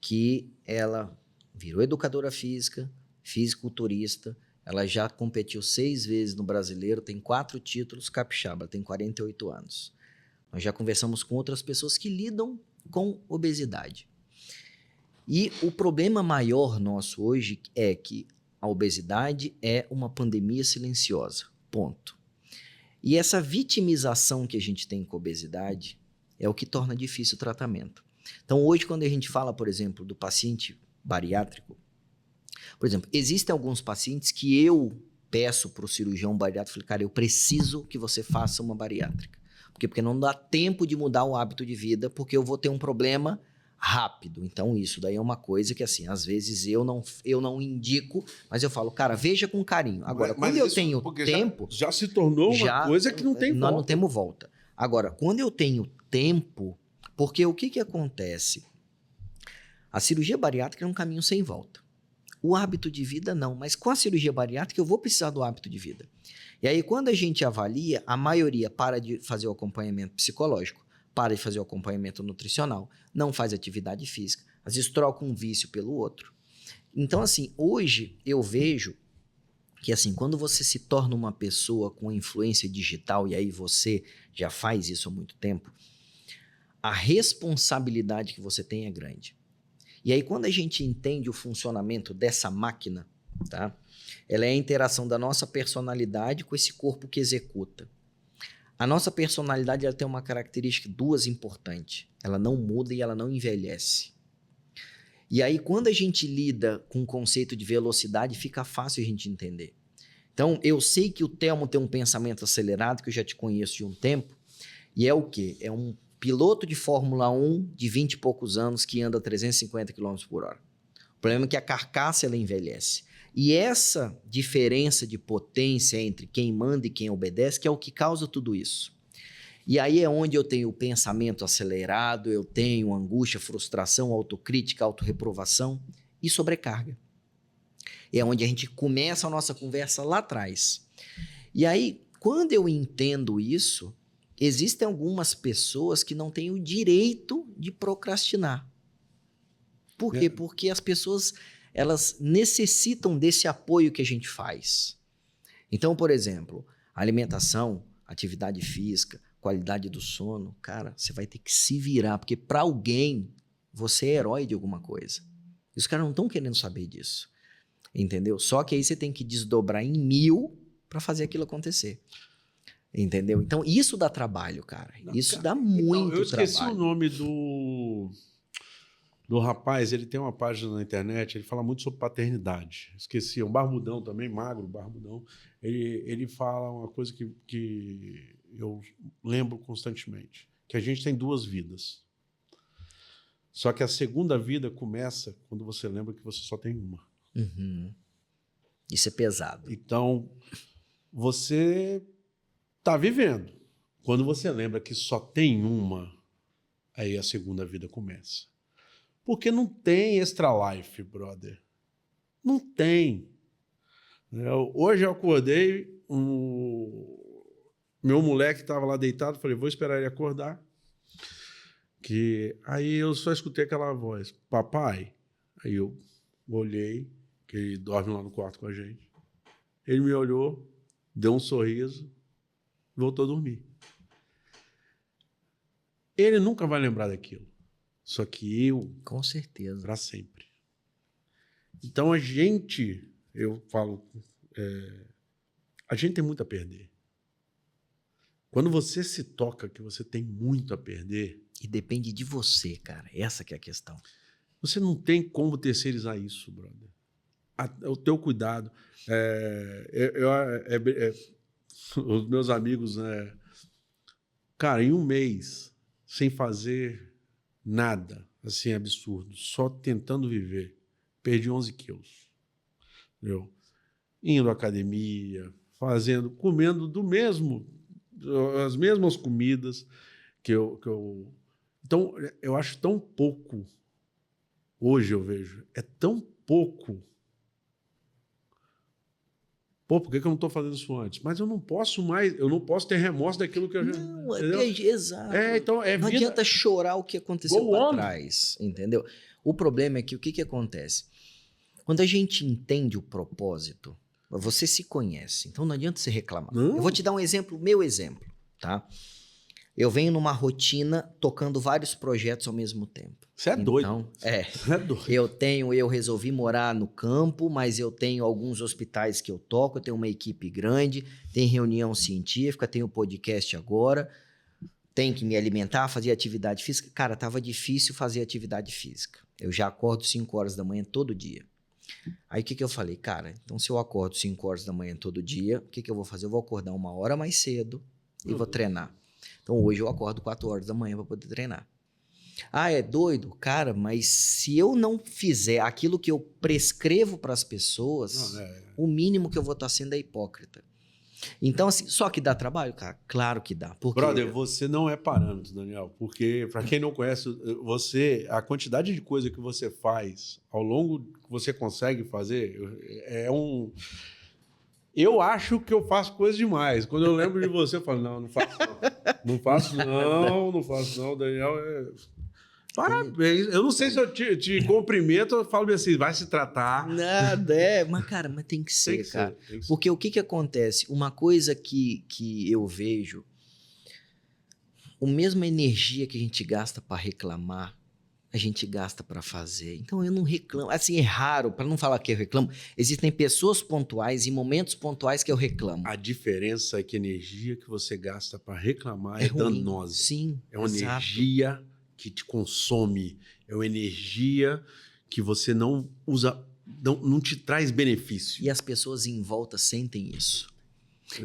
que ela virou educadora física, fisiculturista, ela já competiu 6 vezes no Brasileiro, tem 4 títulos, capixaba, tem 48 anos. Nós já conversamos com outras pessoas que lidam com obesidade. E o problema maior nosso hoje é que a obesidade é uma pandemia silenciosa, ponto. E essa vitimização que a gente tem com a obesidade é o que torna difícil o tratamento. Então hoje, quando a gente fala, por exemplo, do paciente bariátrico, por exemplo, existem alguns pacientes que eu peço para o cirurgião bariátrico, falei, cara, eu preciso que você faça uma bariátrica. Porque não dá tempo de mudar o hábito de vida, porque eu vou ter um problema rápido. Então, isso daí é uma coisa que, assim, às vezes eu não indico, mas eu falo, cara, veja com carinho. Agora, quando eu tenho tempo... Já se tornou uma coisa que não tem volta. Nós não temos volta. Agora, quando eu tenho tempo... Porque o que acontece? A cirurgia bariátrica é um caminho sem volta. O hábito de vida, não. Mas com a cirurgia bariátrica, eu vou precisar do hábito de vida. E aí, quando a gente avalia, a maioria para de fazer o acompanhamento psicológico, para de fazer o acompanhamento nutricional, não faz atividade física, às vezes troca um vício pelo outro. Então, assim, hoje eu vejo que, assim, quando você se torna uma pessoa com influência digital, e aí você já faz isso há muito tempo, a responsabilidade que você tem é grande. E aí, quando a gente entende o funcionamento dessa máquina, tá? Ela é a interação da nossa personalidade com esse corpo que executa. A nossa personalidade ela tem uma característica, 2 importantes. Ela não muda e ela não envelhece. E aí, quando a gente lida com o conceito de velocidade, fica fácil a gente entender. Então, eu sei que o Telmo tem um pensamento acelerado, que eu já te conheço de um tempo, e é o quê? É um piloto de Fórmula 1 de 20 e poucos anos que anda a 350 km por hora. O problema é que a carcaça ela envelhece. E essa diferença de potência entre quem manda e quem obedece que é o que causa tudo isso. E aí é onde eu tenho o pensamento acelerado, eu tenho angústia, frustração, autocrítica, autorreprovação e sobrecarga. É onde a gente começa a nossa conversa lá atrás. E aí, quando eu entendo isso, existem algumas pessoas que não têm o direito de procrastinar. Por quê? Porque as pessoas... elas necessitam desse apoio que a gente faz. Então, por exemplo, alimentação, atividade física, qualidade do sono, cara, você vai ter que se virar, porque para alguém, você é herói de alguma coisa. E os caras não estão querendo saber disso, entendeu? Só que aí você tem que desdobrar em 1000 para fazer aquilo acontecer. Entendeu? Então, isso dá trabalho, cara. Isso dá muito trabalho. Eu esqueci o nome do rapaz, ele tem uma página na internet, ele fala muito sobre paternidade. Esqueci, é um barbudão também, magro, barbudão. Ele fala uma coisa que eu lembro constantemente, que a gente tem 2 vidas. Só que a segunda vida começa quando você lembra que você só tem uma. Uhum. Isso é pesado. Então, você está vivendo. Quando você lembra que só tem uma, aí a segunda vida começa. Porque não tem extra life, brother. Não tem. Hoje eu acordei, meu moleque estava lá deitado, falei, vou esperar ele acordar. Aí eu só escutei aquela voz, papai. Aí eu olhei, que ele dorme lá no quarto com a gente. Ele me olhou, deu um sorriso, voltou a dormir. Ele nunca vai lembrar daquilo. Só que eu... Com certeza. Para sempre. Então a gente, eu falo, a gente tem muito a perder. Quando você se toca que você tem muito a perder... E depende de você, cara. Essa que é a questão. Você não tem como terceirizar isso, brother. O teu cuidado. Os meus amigos... cara, em um mês, sem fazer... nada, assim, absurdo. Só tentando viver. Perdi 11 quilos. Entendeu? Indo à academia, comendo as mesmas comidas que eu Então, eu acho tão pouco, hoje eu vejo, é tão pouco. Pô, por que eu não estou fazendo isso antes? Mas eu não posso mais, eu não posso ter remorso daquilo que eu já... Não, Entendeu? exato. Então é Não vida... adianta chorar o que aconteceu Go para on. trás, entendeu? O problema é que o que acontece? Quando a gente entende o propósito, você se conhece, então não adianta você reclamar. Não. Eu vou te dar um exemplo, meu exemplo, tá? Eu venho numa rotina tocando vários projetos ao mesmo tempo. Você é doido. Você é doido. Eu resolvi morar no campo, mas eu tenho alguns hospitais que eu toco, eu tenho uma equipe grande, tem reunião científica, tenho podcast agora, tenho que me alimentar, fazer atividade física. Cara, tava difícil fazer atividade física. Eu já acordo 5 horas da manhã todo dia. Aí o que eu falei? Cara, então se eu acordo 5 horas da manhã todo dia, o que eu vou fazer? Eu vou acordar 1 hora mais cedo e vou treinar. Então hoje eu acordo 4 horas da manhã para poder treinar. Ah, é doido? Cara, mas se eu não fizer aquilo que eu prescrevo para as pessoas, o mínimo que eu vou estar sendo é hipócrita. Então, assim, só que dá trabalho, cara? Claro que dá. Porque... Brother, você não é parâmetro, Daniel, porque, para quem não conhece, a quantidade de coisa que você faz ao longo que você consegue fazer Eu acho que eu faço coisa demais. Quando eu lembro de você, eu falo, não faço não. Não faço não. Daniel Parabéns. Eu não sei se eu te cumprimento ou falo assim, vai se tratar. Nada, mas tem que ser, cara. Tem que ser. Porque o que acontece? Uma coisa que eu vejo, a mesma energia que a gente gasta para reclamar, a gente gasta para fazer. Então eu não reclamo. Assim, é raro, para não falar que eu reclamo, existem pessoas pontuais e momentos pontuais que eu reclamo. A diferença é que a energia que você gasta para reclamar é ruim. danosa. Sim, é uma exato. Energia que te consome, é uma energia que você não usa, não te traz benefício. E as pessoas em volta sentem isso.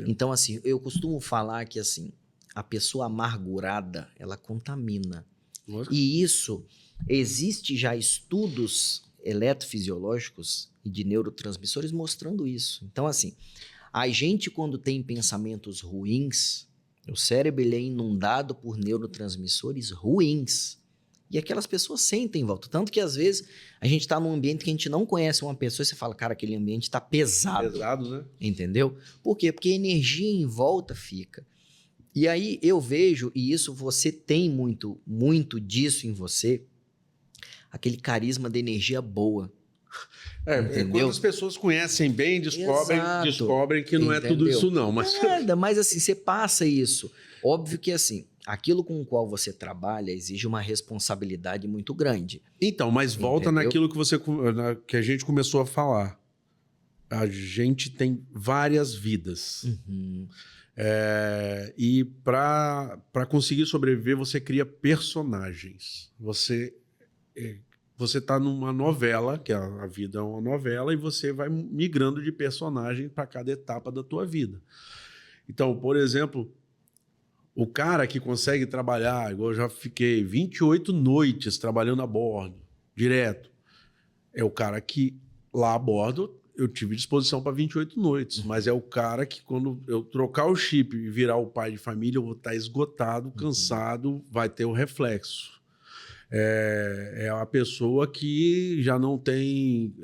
Então, assim, eu costumo falar que, assim, a pessoa amargurada, ela contamina. Nossa. E isso, existe já estudos eletrofisiológicos e de neurotransmissores mostrando isso. Então, assim, a gente quando tem pensamentos ruins, o cérebro ele é inundado por neurotransmissores ruins. E aquelas pessoas sentem em volta. Tanto que, às vezes, a gente está num ambiente que a gente não conhece uma pessoa e você fala, cara, aquele ambiente está pesado. Pesado, né? Entendeu? Por quê? Porque a energia em volta fica. E aí eu vejo, e isso você tem muito, muito disso em você, aquele carisma de energia boa. Quando as pessoas conhecem bem, descobrem que não é tudo isso não. Mas... Nada, mas assim, você passa isso. Óbvio que assim, aquilo com o qual você trabalha exige uma responsabilidade muito grande. Então, mas volta naquilo que a gente começou a falar. A gente tem várias vidas. Uhum. E para conseguir sobreviver, você cria personagens. Você está numa novela, que a vida é uma novela, e você vai migrando de personagem para cada etapa da tua vida. Então, por exemplo, o cara que consegue trabalhar, igual eu já fiquei 28 noites trabalhando a bordo, direto, é o cara que lá a bordo eu tive disposição para 28 noites, mas é o cara que quando eu trocar o chip e virar o pai de família, eu vou estar esgotado, cansado, vai ter o reflexo. É a pessoa que já não tem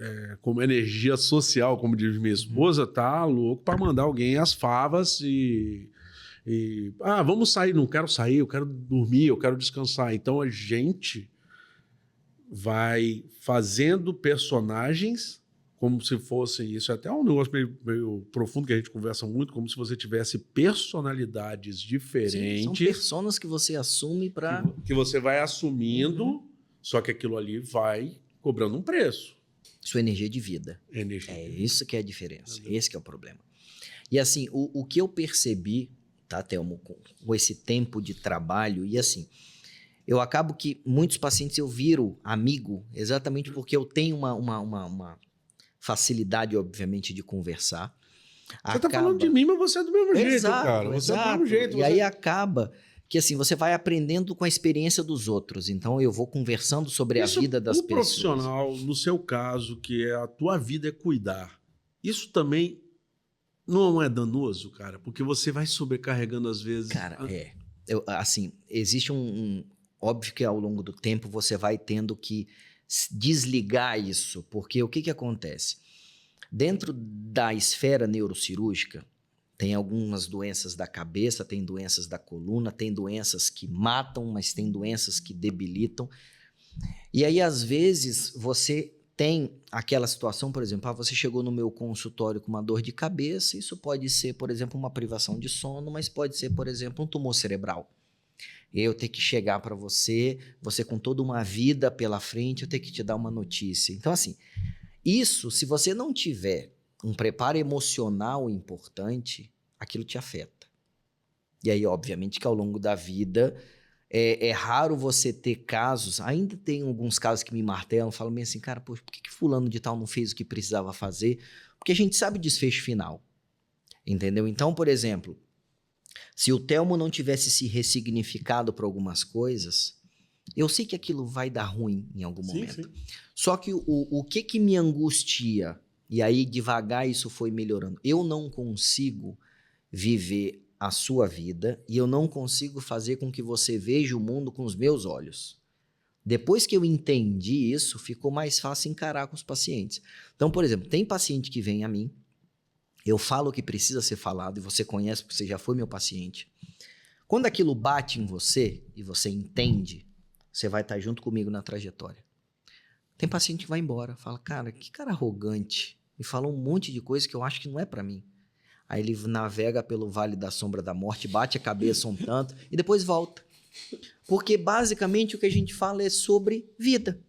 como energia social, como diz minha esposa, tá louco para mandar alguém às favas vamos sair, não quero sair, eu quero dormir, eu quero descansar. Então a gente vai fazendo personagens como se fossem, isso é até um negócio meio profundo que a gente conversa muito, como se você tivesse personalidades diferentes. Sim, são personas que você assume para... Que você vai assumindo, só que aquilo ali vai cobrando um preço. Sua energia de vida. Isso que é a diferença, esse que é o problema. E assim, o que eu percebi, tá, Thelmo, com esse tempo de trabalho, e assim, eu acabo que muitos pacientes eu viro amigo, exatamente porque eu tenho uma facilidade, obviamente, de conversar. Você tá falando de mim, mas você é do mesmo jeito, cara. Você é do mesmo jeito. E aí acaba que assim, você vai aprendendo com a experiência dos outros. Então, eu vou conversando sobre a vida das pessoas. O profissional, no seu caso, que a tua vida é cuidar, isso também não é danoso, cara? Porque você vai sobrecarregando às vezes... Cara, assim, existe óbvio que ao longo do tempo você vai tendo que desligar isso, porque o que que acontece? Dentro da esfera neurocirúrgica, tem algumas doenças da cabeça, tem doenças da coluna, tem doenças que matam, mas tem doenças que debilitam. E aí, às vezes, você tem aquela situação, por exemplo, você chegou no meu consultório com uma dor de cabeça, isso pode ser, por exemplo, uma privação de sono, mas pode ser, por exemplo, um tumor cerebral. Eu ter que chegar para você com toda uma vida pela frente, eu ter que te dar uma notícia. Então, assim, isso, se você não tiver um preparo emocional importante, aquilo te afeta. E aí, obviamente, que ao longo da vida, é raro você ter casos, ainda tem alguns casos que me martelam, falam bem assim, cara, poxa, por que fulano de tal não fez o que precisava fazer? Porque a gente sabe o desfecho final, entendeu? Então, por exemplo, se o Telmo não tivesse se ressignificado para algumas coisas, eu sei que aquilo vai dar ruim em algum momento. Sim. Só que o que me angustia, e aí devagar isso foi melhorando, eu não consigo viver a sua vida e eu não consigo fazer com que você veja o mundo com os meus olhos. Depois que eu entendi isso, ficou mais fácil encarar com os pacientes. Então, por exemplo, tem paciente que vem a mim, eu falo o que precisa ser falado, e você conhece porque você já foi meu paciente. Quando aquilo bate em você e você entende, você vai estar junto comigo na trajetória. Tem paciente que vai embora, fala, cara, que cara arrogante, me falou um monte de coisa que eu acho que não é para mim. Aí ele navega pelo Vale da Sombra da Morte, bate a cabeça um tanto e depois volta. Porque basicamente o que a gente fala é sobre vida.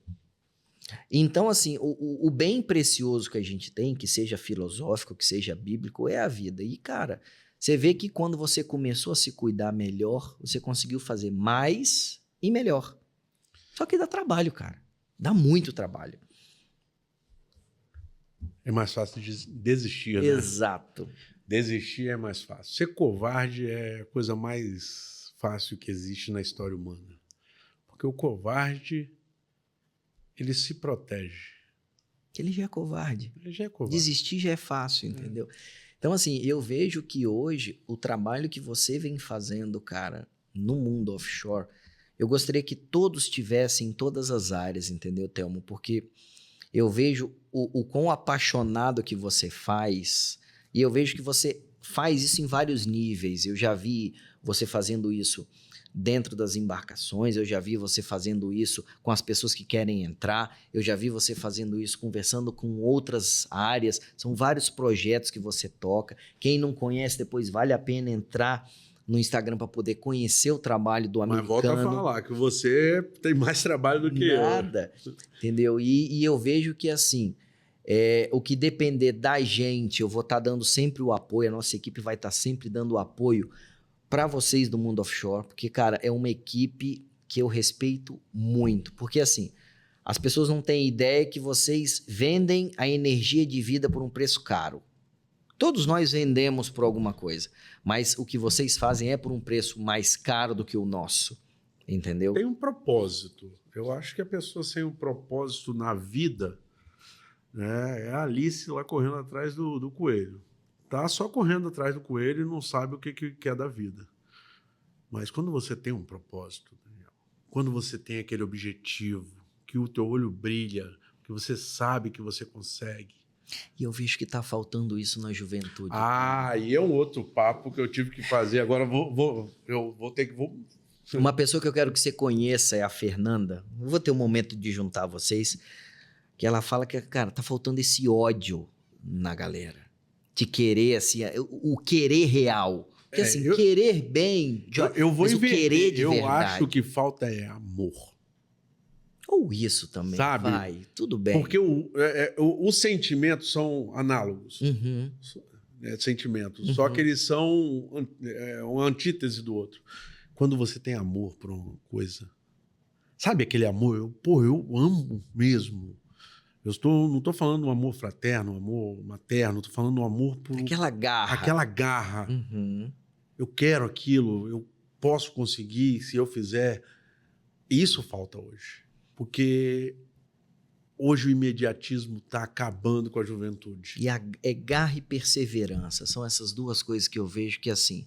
Então, assim, o bem precioso que a gente tem, que seja filosófico, que seja bíblico, é a vida. E, cara, você vê que quando você começou a se cuidar melhor, você conseguiu fazer mais e melhor. Só que dá trabalho, cara. Dá muito trabalho. É mais fácil de desistir, né? Exato. Desistir é mais fácil. Ser covarde é a coisa mais fácil que existe na história humana. Porque o covarde, ele se protege. Ele já é covarde. Ele já é covarde. Desistir já é fácil, entendeu? Então, assim, eu vejo que hoje o trabalho que você vem fazendo, cara, no mundo offshore, eu gostaria que todos tivessem em todas as áreas, entendeu, Telmo? Porque eu vejo o quão apaixonado que você faz, e eu vejo que você faz isso em vários níveis. Eu já vi você fazendo isso dentro das embarcações, eu já vi você fazendo isso com as pessoas que querem entrar, eu já vi você fazendo isso conversando com outras áreas, são vários projetos que você toca. Quem não conhece, depois vale a pena entrar no Instagram para poder conhecer o trabalho do americano. Mas volta a falar que você tem mais trabalho do que nada, entendeu? E eu vejo que, assim, o que depender da gente, eu vou estar dando sempre o apoio, a nossa equipe vai estar sempre dando o apoio para vocês do mundo offshore, porque, cara, é uma equipe que eu respeito muito, porque, assim, as pessoas não têm ideia que vocês vendem a energia de vida por um preço caro. Todos nós vendemos por alguma coisa, mas o que vocês fazem é por um preço mais caro do que o nosso, entendeu? Tem um propósito. Eu acho que a pessoa sem um propósito na vida, né, é a Alice lá correndo atrás do coelho. Tá só correndo atrás do coelho e não sabe o que quer da vida. Mas quando você tem um propósito, Daniel, quando você tem aquele objetivo, que o teu olho brilha, que você sabe que você consegue. E eu vejo que tá faltando isso na juventude. E é um outro papo que eu tive que fazer. Agora eu vou ter que... Uma pessoa que eu quero que você conheça é a Fernanda. Eu vou ter um momento de juntar vocês, que ela fala que, cara, tá faltando esse ódio na galera. De querer, assim, o querer real. Porque, assim, querer bem, mas o querer de verdade. Eu acho que falta é amor. Ou isso também, sabe? Vai, tudo bem. Porque os sentimentos são análogos. Uhum. Sentimentos. Uhum. Só que eles são uma antítese do outro. Quando você tem amor por uma coisa, sabe aquele amor? Eu amo mesmo. Não estou falando um amor fraterno, um amor materno, estou falando um amor por... Aquela garra. Uhum. Eu quero aquilo, eu posso conseguir se eu fizer. Isso falta hoje. Porque hoje o imediatismo está acabando com a juventude. E é garra e perseverança. São essas duas coisas que eu vejo que, assim,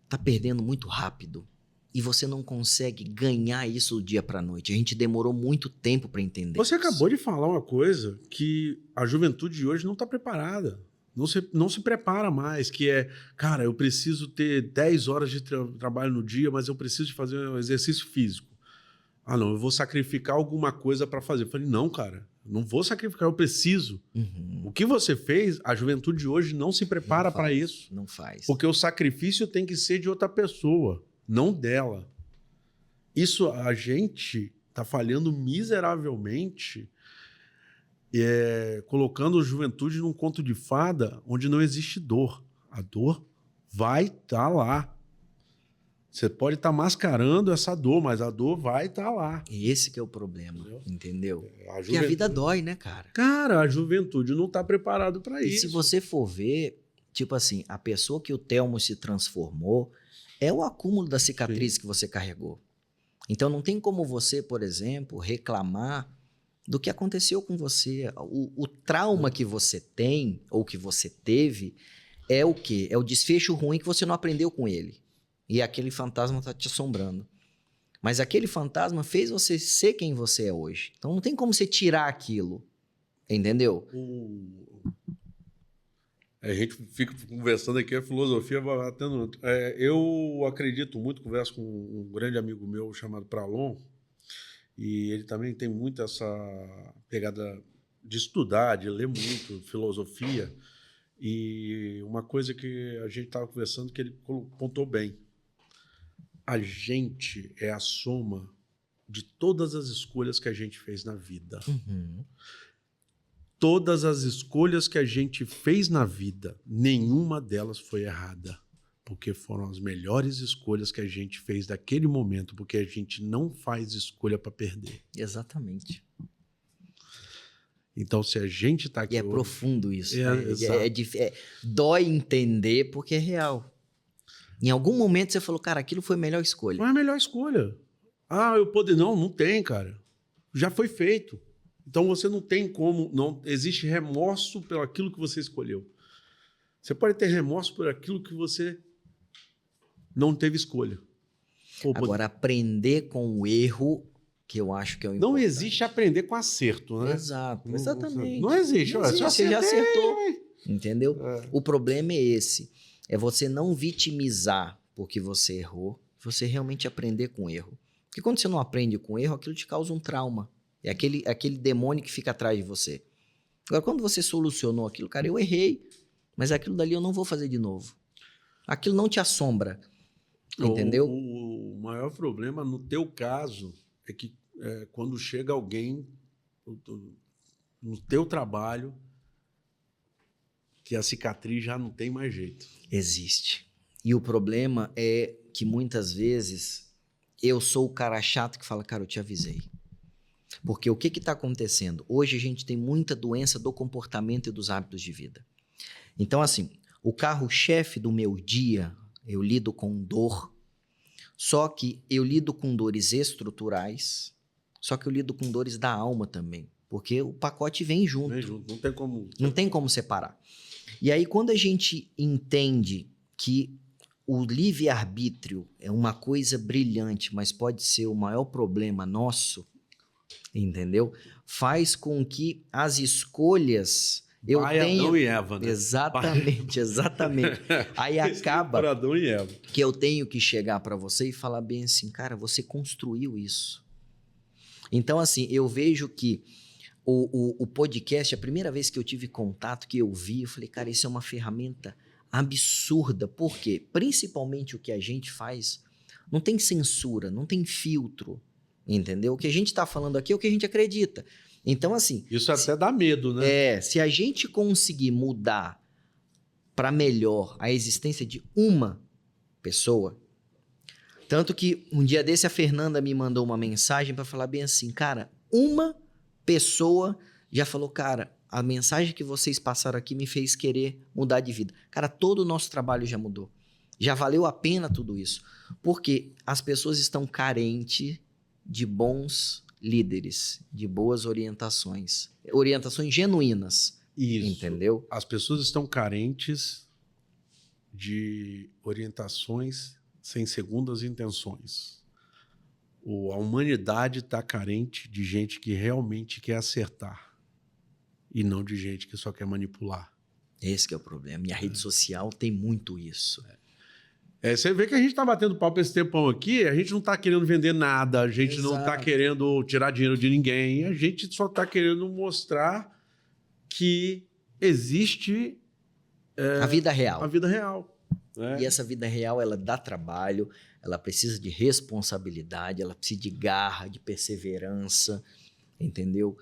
tá perdendo muito rápido. e você não consegue ganhar isso do dia para noite. A gente demorou muito tempo para entender Você isso. acabou de falar uma coisa que a juventude de hoje não está preparada. Não se prepara mais, que é, cara, eu preciso ter 10 horas de trabalho no dia, mas eu preciso de fazer um exercício físico. Ah, não, eu vou sacrificar alguma coisa para fazer. Eu falei, não, cara, não vou sacrificar, eu preciso. O que você fez, a juventude de hoje não se prepara para isso. Não faz. Porque o sacrifício tem que ser de outra pessoa, não dela. Isso a gente está falhando miseravelmente, colocando a juventude num conto de fada onde não existe dor. A dor vai estar lá. Você pode estar mascarando essa dor, mas a dor vai estar lá. Esse que é o problema, entendeu? A Porque a vida dói, né, cara? Cara, a juventude não está preparada para E isso. se você for ver, tipo assim, a pessoa que o Thelmo se transformou é o acúmulo das cicatrizes que você carregou. Então não tem como você, por exemplo, reclamar do que aconteceu com você. O trauma que você tem ou que você teve é o quê? É o desfecho ruim que você não aprendeu com ele. E aquele fantasma tá te assombrando. Mas aquele fantasma fez você ser quem você é hoje. Então não tem como você tirar aquilo. Entendeu? A gente fica conversando aqui, a filosofia vai batendo. Eu acredito muito, converso com um grande amigo meu chamado Pralon, e ele também tem muito essa pegada de estudar, de ler muito filosofia. E uma coisa que a gente estava conversando que ele pontou bem. A gente é a soma de todas as escolhas que a gente fez na vida. Todas as escolhas que a gente fez na vida, nenhuma delas foi errada. Porque foram as melhores escolhas que a gente fez daquele momento, porque a gente não faz escolha para perder. Exatamente. Então, se a gente está aqui. E é profundo isso. Exato. Dói entender porque é real. Em algum momento você falou, cara, aquilo foi a melhor escolha. Não é a melhor escolha. Ah, eu poder. Não tem, cara. Já foi feito. Então você não tem como. Não existe remorso pelo aquilo que você escolheu. Você pode ter remorso por aquilo que você não teve escolha. Agora, aprender com o erro, que eu acho que é o importante. Não existe aprender com acerto, né? Exato, exatamente. Não existe. Você já acertou. Entendeu? O problema é esse. É você não vitimizar porque você errou, você realmente aprender com o erro. Porque quando você não aprende com o erro, aquilo te causa um trauma. É aquele demônio que fica atrás de você. Agora, quando você solucionou aquilo, cara, eu errei, mas aquilo dali eu não vou fazer de novo. Aquilo não te assombra. Entendeu? O maior problema, no teu caso, é que quando chega alguém no teu trabalho, que a cicatriz já não tem mais jeito. Existe. E o problema é que muitas vezes eu sou o cara chato que fala, cara, eu te avisei. Porque o que está acontecendo? Hoje a gente tem muita doença do comportamento e dos hábitos de vida. Então, assim, o carro-chefe do meu dia, eu lido com dor, só que eu lido com dores estruturais, só que eu lido com dores da alma também, porque o pacote vem junto. Não tem como... Não tem como separar. E aí, quando a gente entende que o livre-arbítrio é uma coisa brilhante, mas pode ser o maior problema nosso, entendeu? Faz com que as escolhas... Adão e Eva, né? Exatamente, exatamente. Aí acaba Adão e Eva. que eu tenho que chegar para você e falar bem assim, cara, você construiu isso. Então, assim, eu vejo que o podcast, a primeira vez que eu tive contato, que eu vi, eu falei, cara, isso é uma ferramenta absurda. Por quê? Principalmente o que a gente faz, não tem censura, não tem filtro, entendeu? O que a gente está falando aqui é o que a gente acredita. Então, assim... Isso até dá medo, né? Se a gente conseguir mudar para melhor a existência de uma pessoa... Tanto que um dia desse a Fernanda me mandou uma mensagem para falar bem assim, cara, uma pessoa já falou, cara, a mensagem que vocês passaram aqui me fez querer mudar de vida. Cara, todo o nosso trabalho já mudou. Já valeu a pena tudo isso. Porque as pessoas estão carentes de bons líderes, de boas orientações. Orientações genuínas. Isso. Entendeu? As pessoas estão carentes de orientações sem segundas intenções. A humanidade está carente de gente que realmente quer acertar e não de gente que só quer manipular. Esse que é o problema. E a rede social tem muito isso. Você vê que a gente está batendo papo esse tempão aqui, a gente não está querendo vender nada, a gente não está querendo tirar dinheiro de ninguém, a gente só está querendo mostrar que existe a vida real. A vida real. E essa vida real, ela dá trabalho, ela precisa de responsabilidade, ela precisa de garra, de perseverança, entendeu?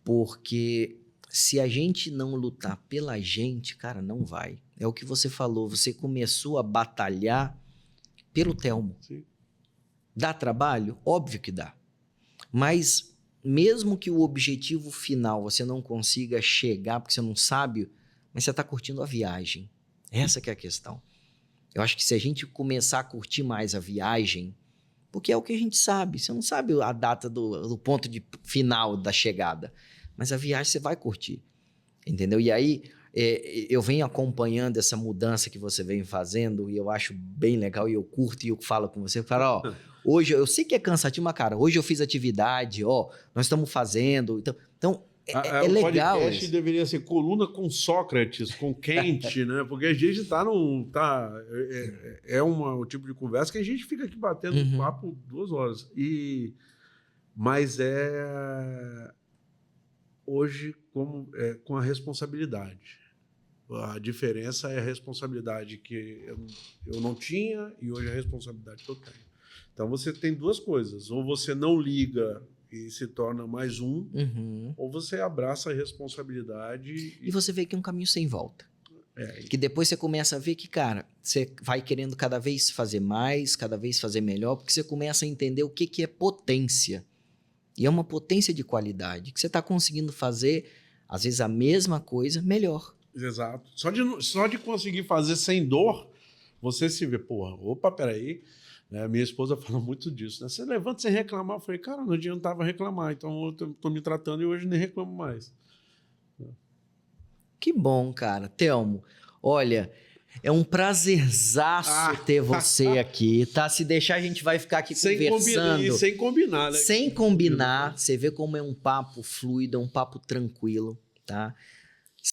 Porque se a gente não lutar pela gente, cara, não vai. É o que você falou, você começou a batalhar pelo Telmo. Sim. Dá trabalho? Óbvio que dá. Mas mesmo que o objetivo final você não consiga chegar, porque você não sabe, mas você está curtindo a viagem. Essa que é a questão. Eu acho que se a gente começar a curtir mais a viagem, porque é o que a gente sabe, você não sabe a data do ponto de final da chegada, mas a viagem você vai curtir, entendeu? E aí eu venho acompanhando essa mudança que você vem fazendo e eu acho bem legal e eu curto e eu falo com você, ó, hoje eu sei que é cansativo, mas cara, hoje eu fiz atividade, ó, nós estamos fazendo, então é legal. O podcast deveria ser coluna com Sócrates, com Kant, né? Porque a gente é um tipo de conversa que a gente fica aqui batendo papo 2 horas. Mas hoje com a responsabilidade. A diferença é a responsabilidade que eu não tinha e hoje é a responsabilidade que eu tenho. Então você tem 2 coisas. Ou você não liga e se torna mais ou você abraça a responsabilidade. E você vê que é um caminho sem volta. Que depois você começa a ver que, cara, você vai querendo cada vez fazer mais, cada vez fazer melhor, porque você começa a entender o que é potência. E é uma potência de qualidade, que você está conseguindo fazer, às vezes, a mesma coisa melhor. Exato. Só de conseguir fazer sem dor, você se vê, porra, opa, peraí. Minha esposa fala muito disso, né? Você levanta sem reclamar. Eu falei, cara, não adiantava reclamar, então eu tô me tratando e hoje nem reclamo mais. Que bom, cara. Telmo, olha, é um prazerzaço ter você aqui, tá? Se deixar, a gente vai ficar aqui conversando. Sem combinar, né? Sem combinar. Você vê como é um papo fluido, é um papo tranquilo, tá?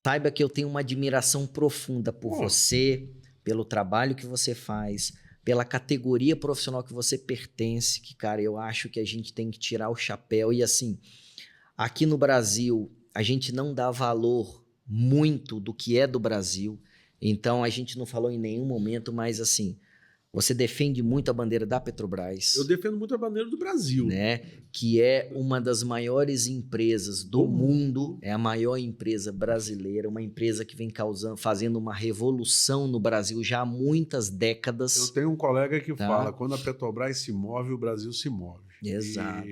Saiba que eu tenho uma admiração profunda por você, pelo trabalho que você faz, pela categoria profissional que você pertence, que, cara, eu acho que a gente tem que tirar o chapéu. E, assim, aqui no Brasil, a gente não dá valor muito do que é do Brasil. Então, a gente não falou em nenhum momento, mas, assim, você defende muito a bandeira da Petrobras. Eu defendo muito a bandeira do Brasil. Né? Que é uma das maiores empresas do mundo, é a maior empresa brasileira, uma empresa que vem fazendo uma revolução no Brasil já há muitas décadas. Eu tenho um colega que fala, quando a Petrobras se move, o Brasil se move. Exato.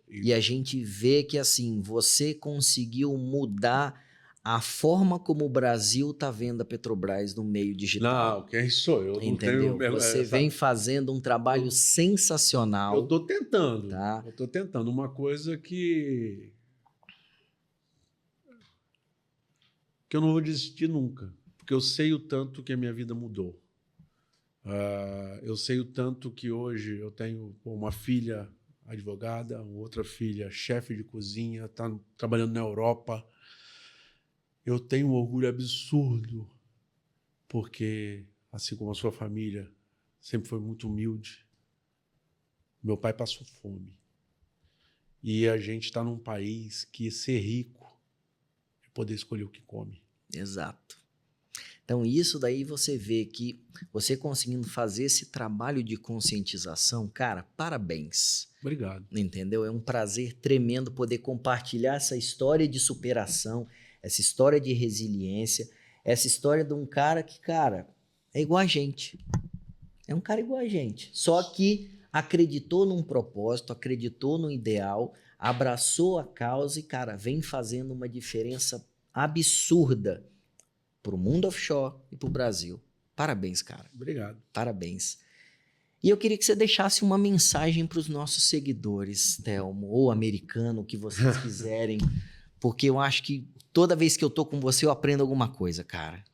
E a gente vê que, assim, você conseguiu mudar a forma como o Brasil está vendo a Petrobras no meio digital. Não, quem sou eu? Entendeu? Você vem fazendo um trabalho sensacional. Eu estou tentando. Tá? Eu estou tentando. Uma coisa que eu não vou desistir nunca. Porque eu sei o tanto que a minha vida mudou. Eu sei o tanto que hoje eu tenho uma filha advogada, outra filha chefe de cozinha, está trabalhando na Europa. Eu tenho um orgulho absurdo, porque, assim como a sua família, sempre foi muito humilde. Meu pai passou fome. E a gente está num país que ser rico é poder escolher o que come. Exato. Então, isso daí você vê que você conseguindo fazer esse trabalho de conscientização, cara, parabéns. Obrigado. Entendeu? É um prazer tremendo poder compartilhar essa história de superação, essa história de resiliência, essa história de um cara que, cara, é igual a gente. É um cara igual a gente. Só que acreditou num propósito, acreditou no ideal, abraçou a causa e, cara, vem fazendo uma diferença absurda para o mundo offshore e para o Brasil. Parabéns, cara. Obrigado. Parabéns. E eu queria que você deixasse uma mensagem para os nossos seguidores, Telmo, ou americano, o que vocês quiserem, porque eu acho que toda vez que eu tô com você, eu aprendo alguma coisa, cara.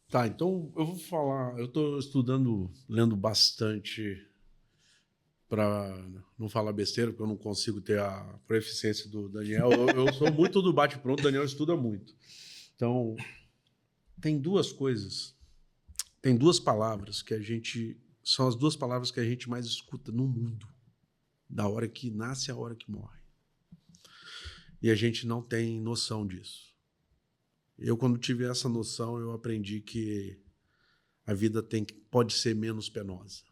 Tá, então eu vou falar. Eu estou estudando, lendo bastante para não falar besteira, porque eu não consigo ter a proficiência do Daniel. Eu sou muito do bate-pronto, o Daniel estuda muito. Então, tem duas coisas, tem duas palavras que são as duas palavras que a gente mais escuta no mundo, da hora que nasce à hora que morre. E a gente não tem noção disso. Eu, quando tive essa noção, eu aprendi que a vida pode ser menos penosa.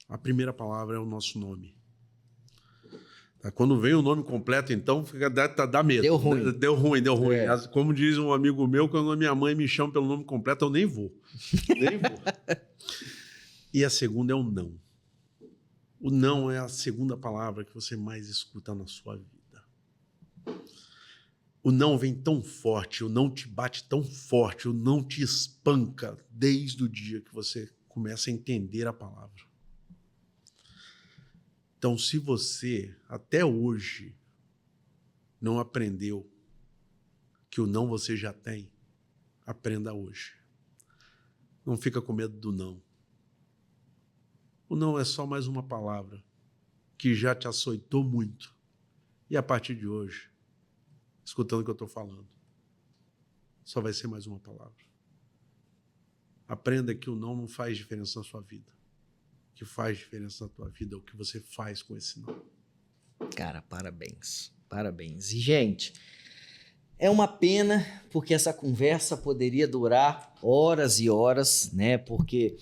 A primeira palavra é o nosso nome. Tá? Quando vem o nome completo, então, dá medo. Deu ruim. Né? Deu ruim. É. Como diz um amigo meu, quando a minha mãe me chama pelo nome completo, eu nem vou. Nem vou. E a segunda é o não. O não é a segunda palavra que você mais escuta na sua vida. O não vem tão forte, o não te bate tão forte, o não te espanca desde o dia que você começa a entender a palavra. Então, se você, até hoje, não aprendeu que o não você já tem, aprenda hoje. Não fica com medo do não. O não é só mais uma palavra que já te açoitou muito. E a partir de hoje, escutando o que eu estou falando, só vai ser mais uma palavra. Aprenda que o não faz diferença na sua vida. O que faz diferença na tua vida é o que você faz com esse não. Cara, parabéns. Parabéns. E, gente, é uma pena porque essa conversa poderia durar horas e horas, né? Porque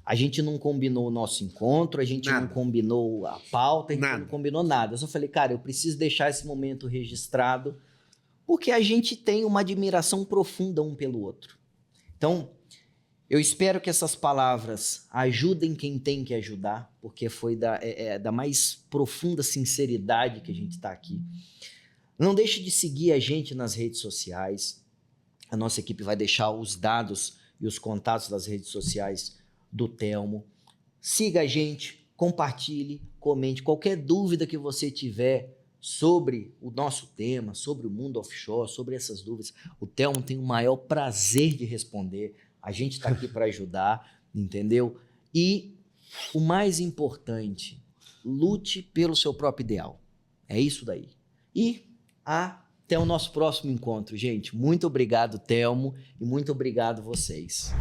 a gente não combinou o nosso encontro, a gente não combinou a pauta, a gente não combinou nada. Eu só falei, cara, eu preciso deixar esse momento registrado porque a gente tem uma admiração profunda um pelo outro. Então, eu espero que essas palavras ajudem quem tem que ajudar, porque foi da mais profunda sinceridade que a gente está aqui. Não deixe de seguir a gente nas redes sociais. A nossa equipe vai deixar os dados e os contatos das redes sociais do Telmo. Siga a gente, compartilhe, comente. Qualquer dúvida que você tiver sobre o nosso tema, sobre o mundo offshore, sobre essas dúvidas, o Telmo tem o maior prazer de responder. A gente está aqui para ajudar, entendeu? E o mais importante, lute pelo seu próprio ideal. É isso daí. E até o nosso próximo encontro, gente. Muito obrigado, Telmo, e muito obrigado vocês.